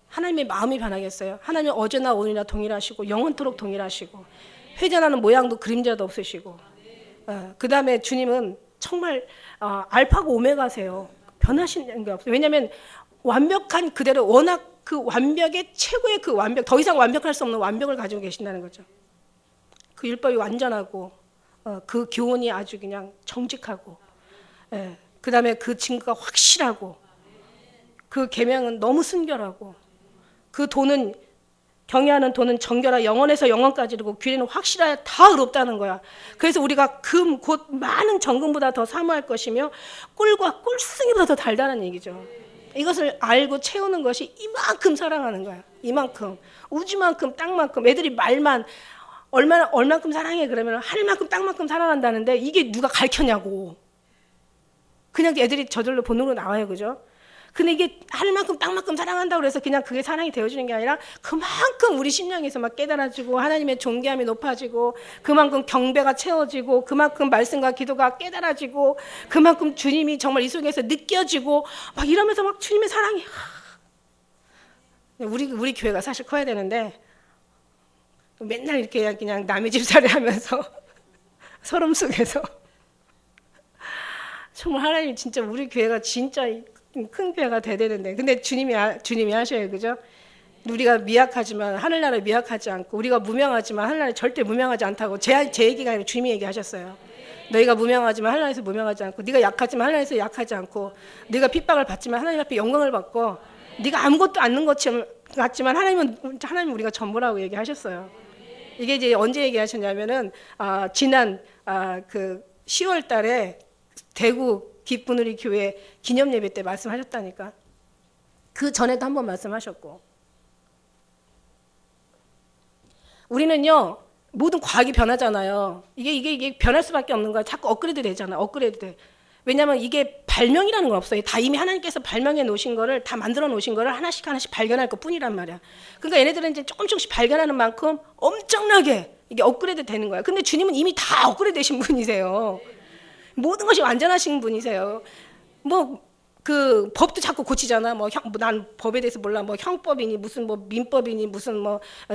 하나님의 마음이 변하겠어요. 하나님은 어제나 오늘이나 동일하시고 영원토록 동일하시고 회전하는 모양도 그림자도 없으시고 그 다음에 주님은 정말 알파고 오메가세요. 변하시는 게 없어요. 왜냐하면 완벽한 그대로 워낙 그 완벽의 최고의 그 완벽 더 이상 완벽할 수 없는 완벽을 가지고 계신다는 거죠. 그 율법이 완전하고 그 교훈이 아주 그냥 정직하고 그 다음에 그 증거가 확실하고 그 계명은 너무 순결하고 그 도는 경외하는 도는 정결하 영원에서 영원까지 이르고 귀에는 확실하여 다 의롭다는 거야. 그래서 우리가 금 곧 많은 정금보다 더 사모할 것이며 꿀과 꿀승이보다 더 달다는 얘기죠. 이것을 알고 채우는 것이 이만큼 사랑하는 거야. 이만큼 우주만큼 땅만큼 애들이 말만 얼만큼 사랑해 그러면 하늘만큼 땅만큼 사랑한다는데 이게 누가 가르쳤냐고. 그냥 애들이 저절로 본능으로 나와요, 그죠? 근데 이게 하늘만큼 땅만큼 사랑한다고 그래서 그냥 그게 사랑이 되어주는 게 아니라 그만큼 우리 심령에서 막 깨달아지고 하나님의 존귀함이 높아지고 그만큼 경배가 채워지고 그만큼 말씀과 기도가 깨달아지고 그만큼 주님이 정말 이 속에서 느껴지고 막 이러면서 막 주님의 사랑이 우리 교회가 사실 커야 되는데 맨날 이렇게 그냥 남의 집살이 하면서 서름 속에서 정말 하나님 진짜 우리 교회가 진짜 큰 교회가 돼야 되는데, 근데 주님이 하셔요, 그죠? 우리가 미약하지만 하늘나라 미약하지 않고, 우리가 무명하지만 하늘나라 절대 무명하지 않다고 제 얘기가 아니라 주님이 얘기하셨어요. 너희가 무명하지만 하늘나라에서 무명하지 않고, 네가 약하지만 하늘나라에서 약하지 않고, 네가 핍박을 받지만 하나님 앞에 영광을 받고, 네가 아무것도 않는 것 같지만 하나님 우리가 전부라고 얘기하셨어요. 이게 이제 언제 얘기하셨냐면은 지난 그 10월 달에 대구 기쁜우리 교회 기념 예배 때 말씀하셨다니까. 그 전에도 한번 말씀하셨고. 우리는요, 모든 과학이 변하잖아요. 이게 변할 수밖에 없는 거야. 자꾸 업그레이드 되잖아. 업그레이드 돼. 왜냐하면 이게 발명이라는 건 없어요. 다 이미 하나님께서 발명해 놓으신 거를, 다 만들어 놓으신 거를 하나씩 발견할 것 뿐이란 말이야. 그러니까 얘네들은 이제 조금씩 발견하는 만큼 엄청나게 이게 업그레이드 되는 거야. 근데 주님은 이미 다 업그레이드 되신 분이세요. 모든 것이 완전하신 분이세요. 그 법도 자꾸 고치잖아. 난 법에 대해서 몰라. 형법이니 무슨 민법이니 무슨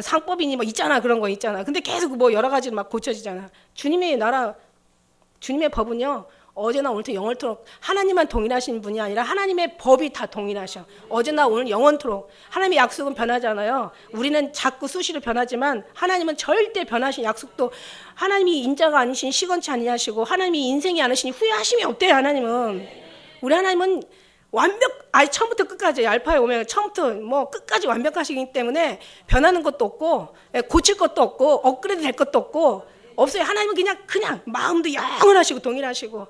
상법이니 있잖아. 그런 거 있잖아. 근데 계속 여러 가지로 막 고쳐지잖아. 주님의 나라, 주님의 법은요, 어제나 오늘도 영원토록 하나님만 동일하신 분이 아니라 하나님의 법이 다 동일하셔. 어제나 오늘 영원토록. 하나님의 약속은 변하잖아요. 우리는 자꾸 수시로 변하지만 하나님은 절대 변하신 약속도, 하나님이 인자가 아니신 시건치 아니하시고 하나님이 인생이 아니시니 후회하심이 없대요. 하나님은. 우리 하나님은 처음부터 끝까지 알파의 오메가, 처음부터 끝까지 완벽하시기 때문에 변하는 것도 없고 고칠 것도 없고 업그레이드 될 것도 없고 없어요. 하나님은 그냥 마음도 영원하시고 동일하시고,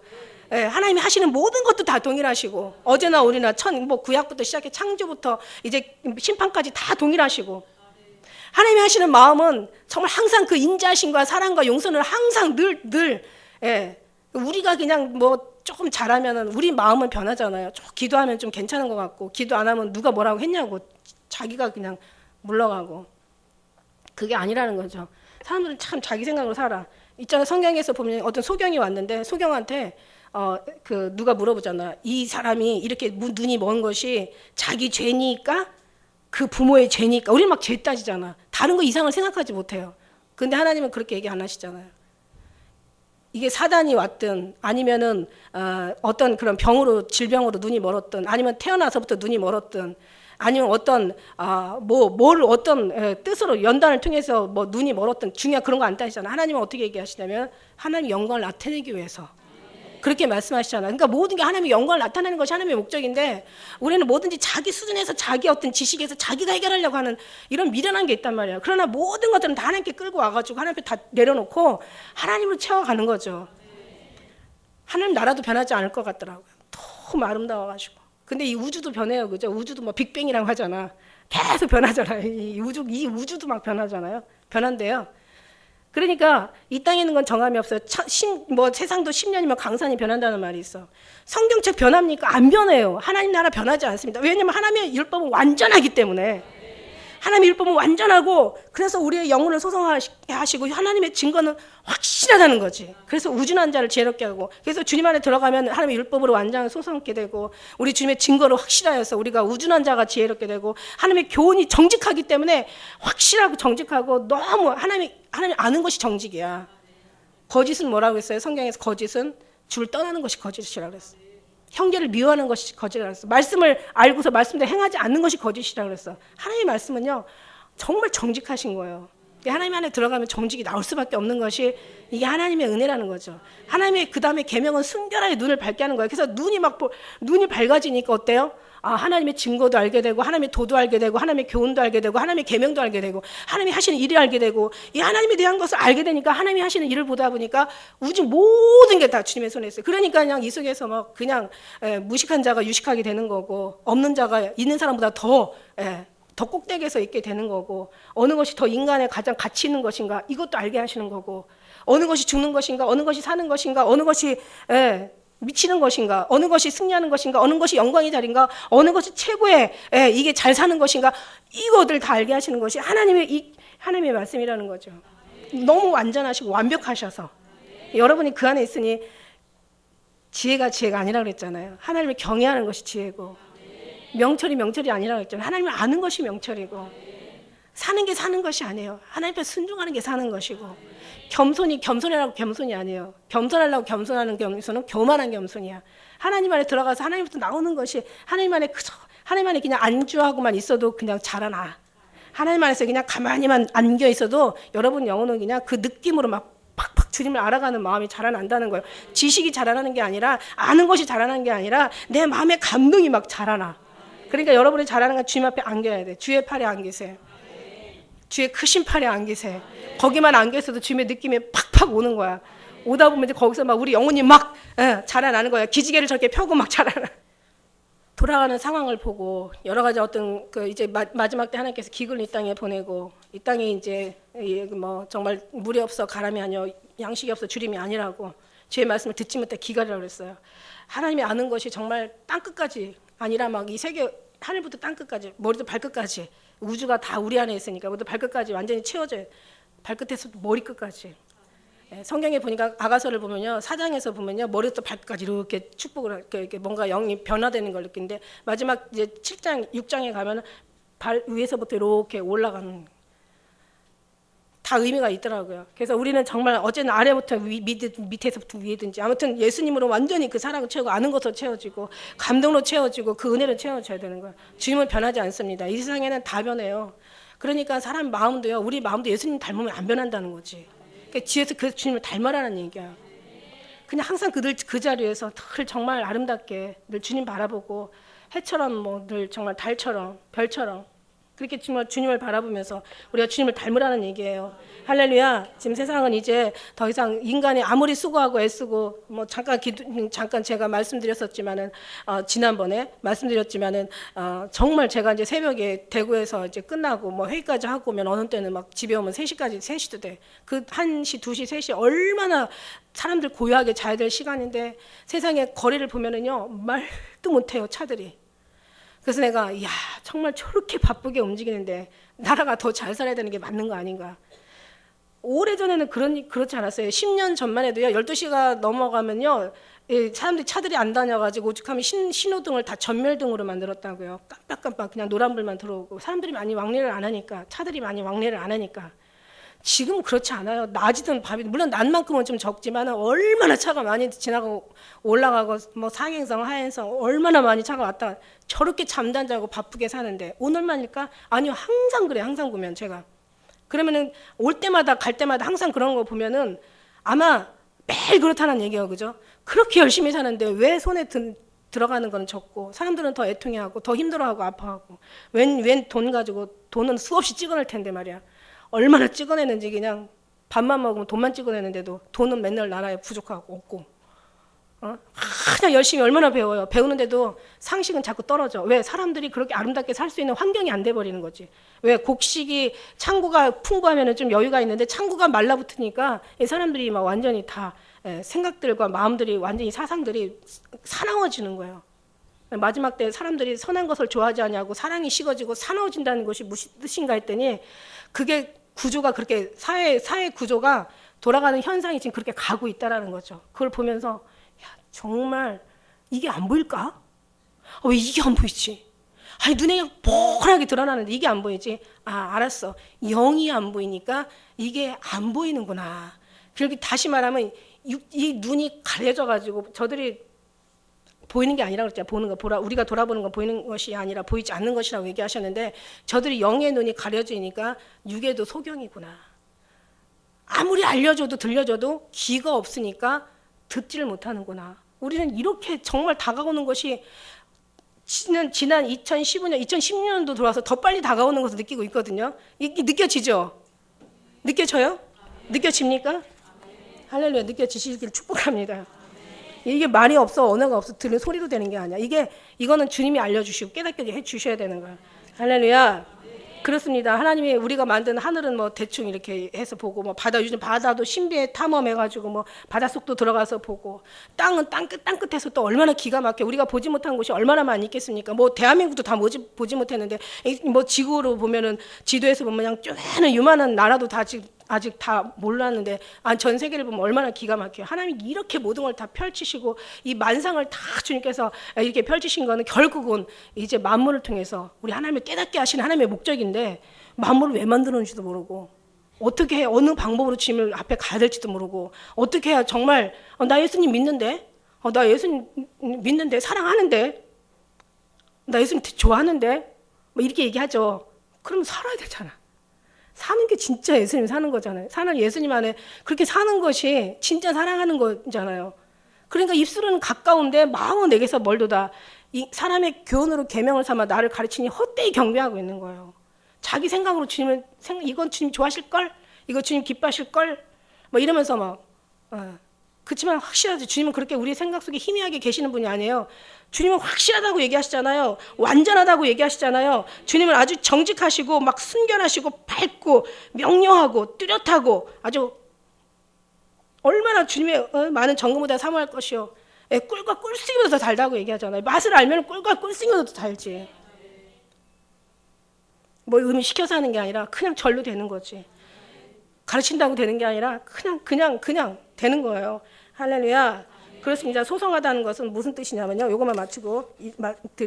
하나님이 하시는 모든 것도 다 동일하시고, 어제나 오늘이나 구약부터 시작해 창조부터 이제 심판까지 다 동일하시고, 하나님이 하시는 마음은 정말 항상 그 인자심과 사랑과 용서를 항상 늘 우리가 그냥 조금 잘하면은 우리 마음은 변하잖아요. 기도하면 좀 괜찮은 것 같고, 기도 안 하면 누가 뭐라고 했냐고 자기가 그냥 물러가고. 그게 아니라는 거죠. 사람들은 참 자기 생각으로 살아. 있잖아, 성경에서 보면 어떤 소경이 왔는데 소경한테 누가 물어보잖아. 이 사람이 이렇게 눈이 먼 것이 자기 죄니까, 그 부모의 죄니까. 우리 막 죄 따지잖아. 다른 거 이상을 생각하지 못해요. 근데 하나님은 그렇게 얘기 안 하시잖아요. 이게 사단이 왔든 아니면은 어떤 그런 질병으로 눈이 멀었든, 아니면 태어나서부터 눈이 멀었든, 아니면 어떤 어떤 뜻으로 연단을 통해서 눈이 멀었든 중요한 그런 거 안 따지잖아. 하나님은 어떻게 얘기하시냐면 하나님의 영광을 나타내기 위해서 그렇게 말씀하시잖아. 그러니까 모든 게 하나님의 영광을 나타내는 것이 하나님의 목적인데, 우리는 뭐든지 자기 수준에서 자기 어떤 지식에서 자기가 해결하려고 하는 이런 미련한 게 있단 말이야. 그러나 모든 것들은 다 하나님께 끌고 와가지고 하나님 앞에 다 내려놓고 하나님으로 채워가는 거죠. 하나님 나라도 변하지 않을 것 같더라고요. 너무 아름다워가지고. 근데 이 우주도 변해요, 그죠? 우주도 빅뱅이라고 하잖아. 계속 변하잖아요. 이 우주도 막 변하잖아요. 변한대요. 그러니까 이 땅에 있는 건 정함이 없어요. 세상도 10년이면 강산이 변한다는 말이 있어. 성경책 변합니까? 안 변해요. 하나님 나라 변하지 않습니다. 왜냐하면 하나님의 율법은 완전하기 때문에. 하나님의 율법은 완전하고, 그래서 우리의 영혼을 소성하게 하시고 하나님의 증거는 확실하다는 거지. 그래서 우준한 자를 지혜롭게 하고, 그래서 주님 안에 들어가면 하나님의 율법으로 완전히 소성하게 되고, 우리 주님의 증거로 확실하여서 우리가 우준한 자가 지혜롭게 되고, 하나님의 교훈이 정직하기 때문에 확실하고 정직하고, 너무 하나님 아는 것이 정직이야. 거짓은 뭐라고 했어요? 성경에서 거짓은 주를 떠나는 것이 거짓이라고 그랬어. 형제를 미워하는 것이 거짓이라고 했어. 말씀을 알고서 말씀대로 행하지 않는 것이 거짓이라고 그랬어. 하나님의 말씀은요, 정말 정직하신 거예요. 하나님 안에 들어가면 정직이 나올 수밖에 없는 것이 이게 하나님의 은혜라는 거죠. 하나님의 그 다음에 계명은 순결하게 눈을 밝게 하는 거예요. 그래서 눈이 밝아지니까 어때요? 하나님의 증거도 알게 되고, 하나님의 도도 알게 되고, 하나님의 교훈도 알게 되고, 하나님의 계명도 알게 되고, 하나님이 하시는 일을 알게 되고, 이 하나님에 대한 것을 알게 되니까 하나님이 하시는 일을 보다 보니까 우주 모든 게 다 주님의 손에 있어요. 그러니까 그냥 이 속에서 그냥 무식한 자가 유식하게 되는 거고, 없는 자가 있는 사람보다 더 꼭대기에서 있게 되는 거고, 어느 것이 더 인간의 가장 가치 있는 것인가 이것도 알게 하시는 거고, 어느 것이 죽는 것인가, 어느 것이 사는 것인가, 어느 것이 미치는 것인가, 어느 것이 승리하는 것인가, 어느 것이 영광의 자리인가, 어느 것이 최고의 이게 잘 사는 것인가, 이것들 다 알게 하시는 것이 하나님의 말씀이라는 거죠. 너무 완전하시고 완벽하셔서 여러분이 그 안에 있으니 지혜가 아니라 그랬잖아요. 하나님을 경외하는 것이 지혜고, 명철이 아니라 그랬잖아요. 하나님을 아는 것이 명철이고, 사는 게 사는 것이 아니에요. 하나님 앞에 순종하는 게 사는 것이고, 겸손이라고 겸손이 아니에요. 겸손하려고 겸손하는 겸손은 교만한 겸손이야. 하나님 안에 들어가서 하나님부터 나오는 것이 하나님 안에 그냥 안주하고만 있어도 그냥 자라나. 하나님 안에서 그냥 가만히만 안겨 있어도 여러분 영혼은 그냥 그 느낌으로 막 팍팍 주님을 알아가는 마음이 자라난다는 거예요. 지식이 자라나는 게 아니라, 아는 것이 자라나는 게 아니라 내 마음의 감동이 막 자라나. 그러니까 여러분이 자라는 건 주님 앞에 안겨야 돼. 주의 팔에 안기세요. 주의 크신 팔에 안기세요. 거기만 안겨 있어도 주님의 느낌이 팍팍 오는 거야. 오다 보면 이제 거기서 막 우리 영혼이 막 자라나는 거야. 기지개를 저렇게 펴고 막 자라나. 돌아가는 상황을 보고 여러 가지 어떤 이제 마지막 때 하나님께서 기근을 이 땅에 보내고, 이 땅에 이제 뭐 정말 물이 없어 가람이 아니여 양식이 없어 주림이 아니라고 주의 말씀을 듣지 못해 기갈이라고 그랬어요. 하나님이 아는 것이 정말 땅 끝까지 아니라 막 이 세계 하늘부터 땅 끝까지, 머리부터 발끝까지, 우주가 다 우리 안에 있으니까 머리부터 발끝까지 완전히 채워져요. 발끝에서 머리 끝까지. 성경에 보니까 아가서를 보면요, 4장에서 보면요, 머리부터 발끝까지 이렇게 축복을, 이렇게 뭔가 영이 변화되는 걸 느끼는데, 마지막 이제 7장, 6장에 가면 발 위에서부터 이렇게 올라가는, 다 의미가 있더라고요. 그래서 우리는 정말 어제는 아래부터 밑에서부터 위에든지, 아무튼 예수님으로 완전히 그 사랑을 채우고 아는 것으로 채워지고 감동으로 채워지고 그 은혜를 채워줘야 되는 거예요. 주님은 변하지 않습니다. 이 세상에는 다 변해요. 그러니까 사람 마음도요, 우리 마음도 예수님 닮으면 안 변한다는 거지. 지에서 그 주님을 닮아라는 얘기야. 그냥 항상 그 자리에서 늘 정말 아름답게 늘 주님 바라보고, 해처럼 뭐 늘 정말 달처럼 별처럼 그렇게 정말 주님을 바라보면서 우리가 주님을 닮으라는 얘기예요. 할렐루야. 지금 세상은 이제 더 이상 인간이 아무리 수고하고 애쓰고 뭐 잠깐 제가 말씀드렸었지만은 지난번에 말씀드렸지만은 정말 제가 이제 새벽에 대구에서 이제 끝나고 뭐 회의까지 하고 오면 어느 때는 막 집에 오면 3시까지 3시도 돼. 그 1시, 2시, 3시 얼마나 사람들 고요하게 자야 될 시간인데 세상의 거리를 보면은요 말도 못해요 차들이. 그래서 내가 정말 저렇게 바쁘게 움직이는데 나라가 더 잘 살아야 되는 게 맞는 거 아닌가. 오래전에는 그렇지 않았어요. 10년 전만 해도요, 12시가 넘어가면요, 사람들이 차들이 안 다녀가지고 오죽하면 신호등을 다 전멸등으로 만들었다고요. 깜빡깜빡 그냥 노란불만 들어오고, 사람들이 많이 왕래를 안 하니까, 차들이 많이 왕래를 안 하니까. 지금은 그렇지 않아요. 낮이든 밤이든, 물론 낮만큼은 좀 적지만 얼마나 차가 많이 지나가고 올라가고 뭐 상행성 하행성 얼마나 많이 차가 왔다. 저렇게 잠도 자고 바쁘게 사는데 오늘만일까? 아니요, 항상 그래. 항상 보면 제가 그러면은 올 때마다 갈 때마다 항상 그런 거 보면은 아마 매일 그렇다는 얘기예요. 그죠? 그렇게 열심히 사는데 왜 손에 들어가는 건 적고, 사람들은 더 애통해하고 더 힘들어하고 아파하고, 웬 돈 가지고, 돈은 수없이 찍어낼 텐데 말이야. 얼마나 찍어내는지. 그냥 밥만 먹으면 돈만 찍어내는데도 돈은 맨날 나라에 부족하고 없고, 그냥 열심히 얼마나 배워요. 배우는데도 상식은 자꾸 떨어져. 왜? 사람들이 그렇게 아름답게 살 수 있는 환경이 안 돼버리는 거지. 왜? 곡식이 창고가 풍부하면 좀 여유가 있는데 창고가 말라붙으니까 이 사람들이 막 완전히 다 생각들과 마음들이 완전히 사상들이 사나워지는 거예요. 마지막 때 사람들이 선한 것을 좋아하지 않냐고 사랑이 식어지고 사나워진다는 것이 무슨 뜻인가 했더니, 그게 구조가 그렇게 사회 구조가 돌아가는 현상이 지금 그렇게 가고 있다라는 거죠. 그걸 보면서 정말 이게 안 보일까? 왜 이게 안 보이지? 아니 눈에 뽀얗게 드러나는데 이게 안 보이지? 알았어. 영이 안 보이니까 이게 안 보이는구나. 그렇게 다시 말하면 이 눈이 가려져 가지고 저들이 보이는 게 아니라고 그랬잖아요. 우리가 돌아보는 건 보이는 것이 아니라 보이지 않는 것이라고 얘기하셨는데, 저들이 영의 눈이 가려지니까 육에도 소경이구나. 아무리 알려줘도 들려줘도 귀가 없으니까 듣지를 못하는구나. 우리는 이렇게 정말 다가오는 것이 지난 2016년도 들어와서 더 빨리 다가오는 것을 느끼고 있거든요. 이게 느껴지죠? 느껴져요? 느껴집니까? 할렐루야. 느껴지시길 축복합니다. 이게 말이 없어, 언어가 없어, 들은 소리로 되는 게 아니야. 이거는 주님이 알려주시고 깨닫게 해주셔야 되는 거야. 할렐루야. 그렇습니다. 하나님이 우리가 만든 하늘은 뭐 대충 이렇게 해서 보고, 뭐 요즘 바다도 신비에 탐험해가지고 뭐 바닷속도 들어가서 보고, 땅은 땅 끝에서 또 얼마나 기가 막혀. 우리가 보지 못한 곳이 얼마나 많이 있겠습니까? 뭐 대한민국도 다 보지 못했는데, 뭐 지구로 보면은 지도에서 보면 그냥 쪼매는 유만한 나라도 다 아직 다 몰랐는데, 전 세계를 보면 얼마나 기가 막혀요. 하나님이 이렇게 모든 걸 다 펼치시고 이 만상을 다 주님께서 이렇게 펼치신 거는 결국은 이제 만물을 통해서 우리 하나님을 깨닫게 하시는 하나님의 목적인데, 만물을 왜 만들었는지도 모르고 어떻게 해, 어느 방법으로 주님을 앞에 가야 될지도 모르고 어떻게 해야 정말 나 예수님 믿는데 나 예수님 믿는데 사랑하는데 나 예수님 좋아하는데 뭐 이렇게 얘기하죠. 그러면 살아야 되잖아. 사는 게 진짜 예수님 사는 거잖아요. 사는 예수님 안에 그렇게 사는 것이 진짜 사랑하는 거잖아요. 그러니까 입술은 가까운데 마음은 내게서 멀도다. 이 사람의 교훈으로 계명을 삼아 나를 가르치니 헛되이 경배하고 있는 거예요. 자기 생각으로 주님을 이건 주님 좋아하실 걸, 이거 주님 기뻐하실 걸, 뭐 이러면서 막. 그렇지만 확실하지. 주님은 그렇게 우리 생각 속에 희미하게 계시는 분이 아니에요. 주님은 확실하다고 얘기하시잖아요. 완전하다고 얘기하시잖아요. 주님은 아주 정직하시고 막 순결하시고 밝고 명료하고 뚜렷하고 아주 얼마나 주님의 많은 정금보다 사모할 것이요. 꿀과 꿀쑥이보다 더 달다고 얘기하잖아요. 맛을 알면 꿀과 꿀쑥이보다 더 달지. 뭐 시켜서 하는 게 아니라 그냥 절로 되는 거지. 가르친다고 되는 게 아니라 그냥 되는 거예요. 할렐루야. 그렇습니다. 소성하다는 것은 무슨 뜻이냐면요. 이것만 마치고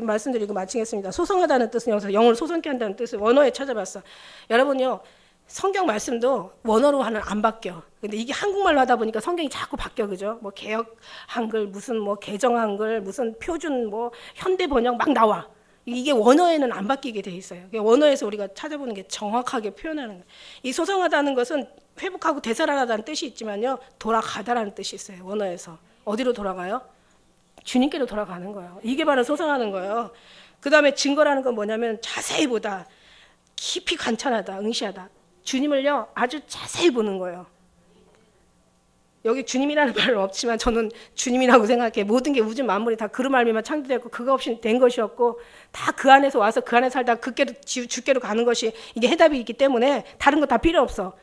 말씀드리고 마치겠습니다. 소성하다는 뜻은 여기서 영을 소성케 한다는 뜻을 원어에 찾아봤어. 여러분요. 성경 말씀도 원어로 하는 안 바뀌어. 근데 이게 한국말로 하다 보니까 성경이 자꾸 바뀌어, 그죠? 뭐 개역 한글, 무슨 뭐 개정 한글, 무슨 표준 뭐 현대 번역 막 나와. 이게 원어에는 안 바뀌게 돼 있어요. 원어에서 우리가 찾아보는 게 정확하게 표현하는 거예요. 이 소성하다는 것은 회복하고 되살아나다는 뜻이 있지만요, 돌아가다라는 뜻이 있어요. 원어에서 어디로 돌아가요? 주님께로 돌아가는 거예요. 이게 바로 소성하는 거예요. 그 다음에 증거라는 건 뭐냐면 자세히 보다, 깊이 관찰하다, 응시하다. 주님을요 아주 자세히 보는 거예요. 여기 주님이라는 말은 없지만 저는 주님이라고 생각해. 모든 게 우주 만물이 다 그로 말미암아 창조되었고 그거 없이 된 것이었고 다 그 안에서 와서 그 안에 살다 그께로 주께로 가는 것이 이게 해답이 있기 때문에 다른 거 다 필요 없어.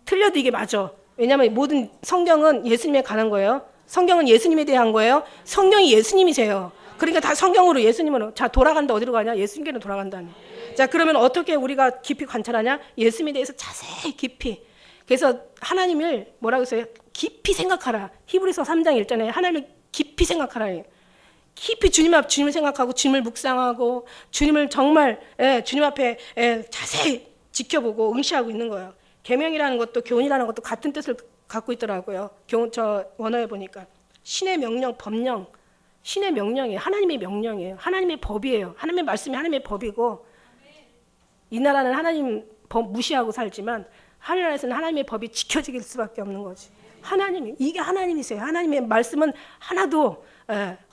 틀려도 이게 맞아. 왜냐하면 모든 성경은 예수님에 관한 거예요. 성경은 예수님에 대한 거예요. 성령이 예수님이세요. 그러니까 다 성경으로 예수님으로. 자, 돌아간다. 어디로 가냐? 예수님께로 돌아간다네. 자, 그러면 어떻게 우리가 깊이 관찰하냐? 예수님에 대해서 자세히 깊이. 그래서 하나님을 뭐라고 했어요? 깊이 생각하라. 히브리서 3장 1절에 하나님을 깊이 생각하라. 깊이 주님을 생각하고 주님을 묵상하고 주님을 정말 주님 앞에 자세히 지켜보고 응시하고 있는 거예요. 계명이라는 것도 교훈이라는 것도 같은 뜻을 갖고 있더라고요. 저 원어에 보니까 신의 명령, 법령, 신의 명령이에요. 하나님의 명령이에요. 하나님의 법이에요. 하나님의 말씀이 하나님의 법이고 이 나라는 하나님 법 무시하고 살지만 하늘나라에서는 하나님의 법이 지켜질 수밖에 없는 거지. 하나님이 이게 하나님이세요. 하나님의 말씀은 하나도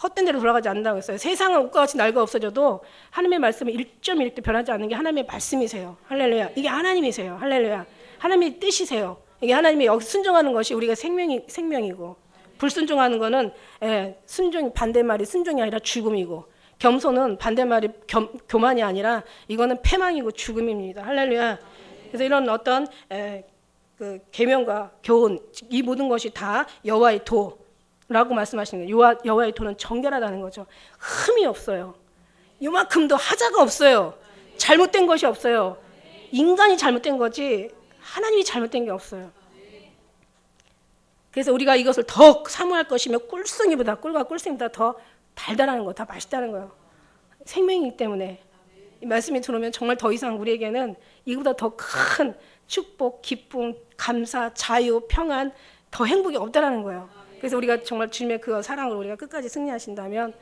헛된 대로 돌아가지 않는다고 했어요. 세상은 옷과 같이 낡아 없어져도 하나님의 말씀은 1.1도 변하지 않는 게 하나님의 말씀이세요. 할렐루야. 이게 하나님이세요. 할렐루야. 하나님의 뜻이세요. 이게 하나님이 여기 순종하는 것이 우리가 생명이고 불순종하는 거는 순종 반대말이 순종이 아니라 죽음이고 겸손은 반대말이 교만이 아니라 이거는 패망이고 죽음입니다. 할렐루야. 그래서 이런 어떤 그 계명과 교훈 이 모든 것이 다 여호와의 도라고 말씀하시는 거예요. 여호와의 도는 정결하다는 거죠. 흠이 없어요. 요만큼도 하자가 없어요. 잘못된 것이 없어요. 인간이 잘못된 거지 하나님이 잘못된 게 없어요. 그래서 우리가 이것을 더 사모할 것이며 꿀과 꿀송이보다 더 달달한 거, 더 맛있다는 거예요. 생명이기 때문에 이 말씀이 들어오면 정말 더 이상 우리에게는 이보다 더 큰 축복, 기쁨, 감사, 자유, 평안, 더 행복이 없다라는 거예요. 그래서 우리가 정말 주님의 그 사랑으로 우리가 끝까지 승리하신다면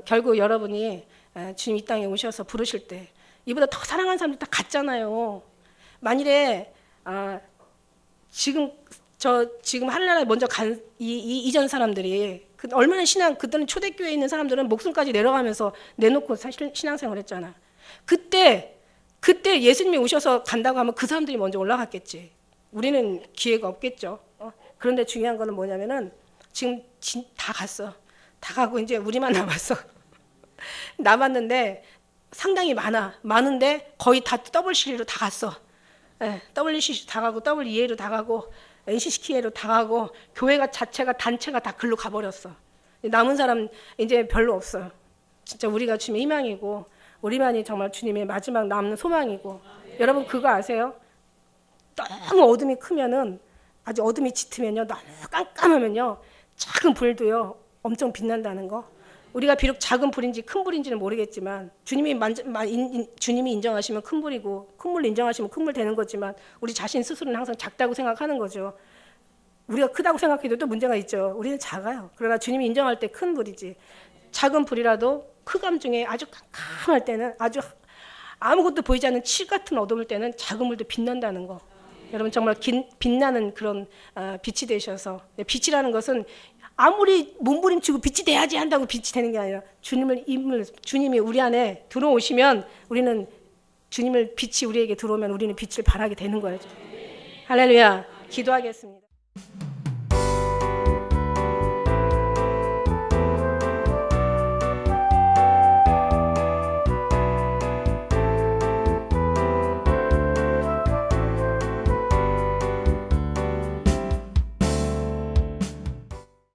결국 여러분이 주님 이 땅에 오셔서 부르실 때 이보다 더 사랑하는 사람들 다 갔잖아요. 만일에 지금 하늘나라에 먼저 간 이전 사람들이 얼마나 그때는 초대교회에 있는 사람들은 목숨까지 내려가면서 내놓고 사실 신앙생활을 했잖아. 그때 예수님이 오셔서 간다고 하면 그 사람들이 먼저 올라갔겠지. 우리는 기회가 없겠죠. 그런데 중요한 거는 뭐냐면은 지금 다 갔어. 다 가고 이제 우리만 남았어. 남았는데 상당히 많은데 거의 다 WCC로 다 갔어. WCC 다 가고 WEA로 다 가고 NCCK로 다 가고 교회가 단체가 다 글로 가버렸어. 남은 사람 이제 별로 없어요. 진짜 우리가 주님의 희망이고 우리만이 정말 주님의 마지막 남는 소망이고 여러분 그거 아세요? 너무 어둠이 크면은 아주 어둠이 짙으면요 너무 깜깜하면요 작은 불도요 엄청 빛난다는 거 우리가 비록 작은 불인지 큰 불인지는 모르겠지만 주님이 인정하시면 큰 불이고 큰 불 인정하시면 큰 불 되는 거지만 우리 자신 스스로는 항상 작다고 생각하는 거죠. 우리가 크다고 생각해도 또 문제가 있죠. 우리는 작아요. 그러나 주님이 인정할 때 큰 불이지. 작은 불이라도 크감 중에 아주 캄캄할 때는 아주 아무것도 보이지 않는 칠 같은 어둠일 때는 작은 불도 빛난다는 거. 여러분 정말 빛나는 그런 빛이 되셔서 빛이라는 것은 아무리 몸부림치고 빛이 돼야지 한다고 빛이 되는 게 아니라 주님이 우리 안에 들어오시면 우리는 빛이 우리에게 들어오면 우리는 빛을 발하게 되는 거예요. 할렐루야. 기도하겠습니다.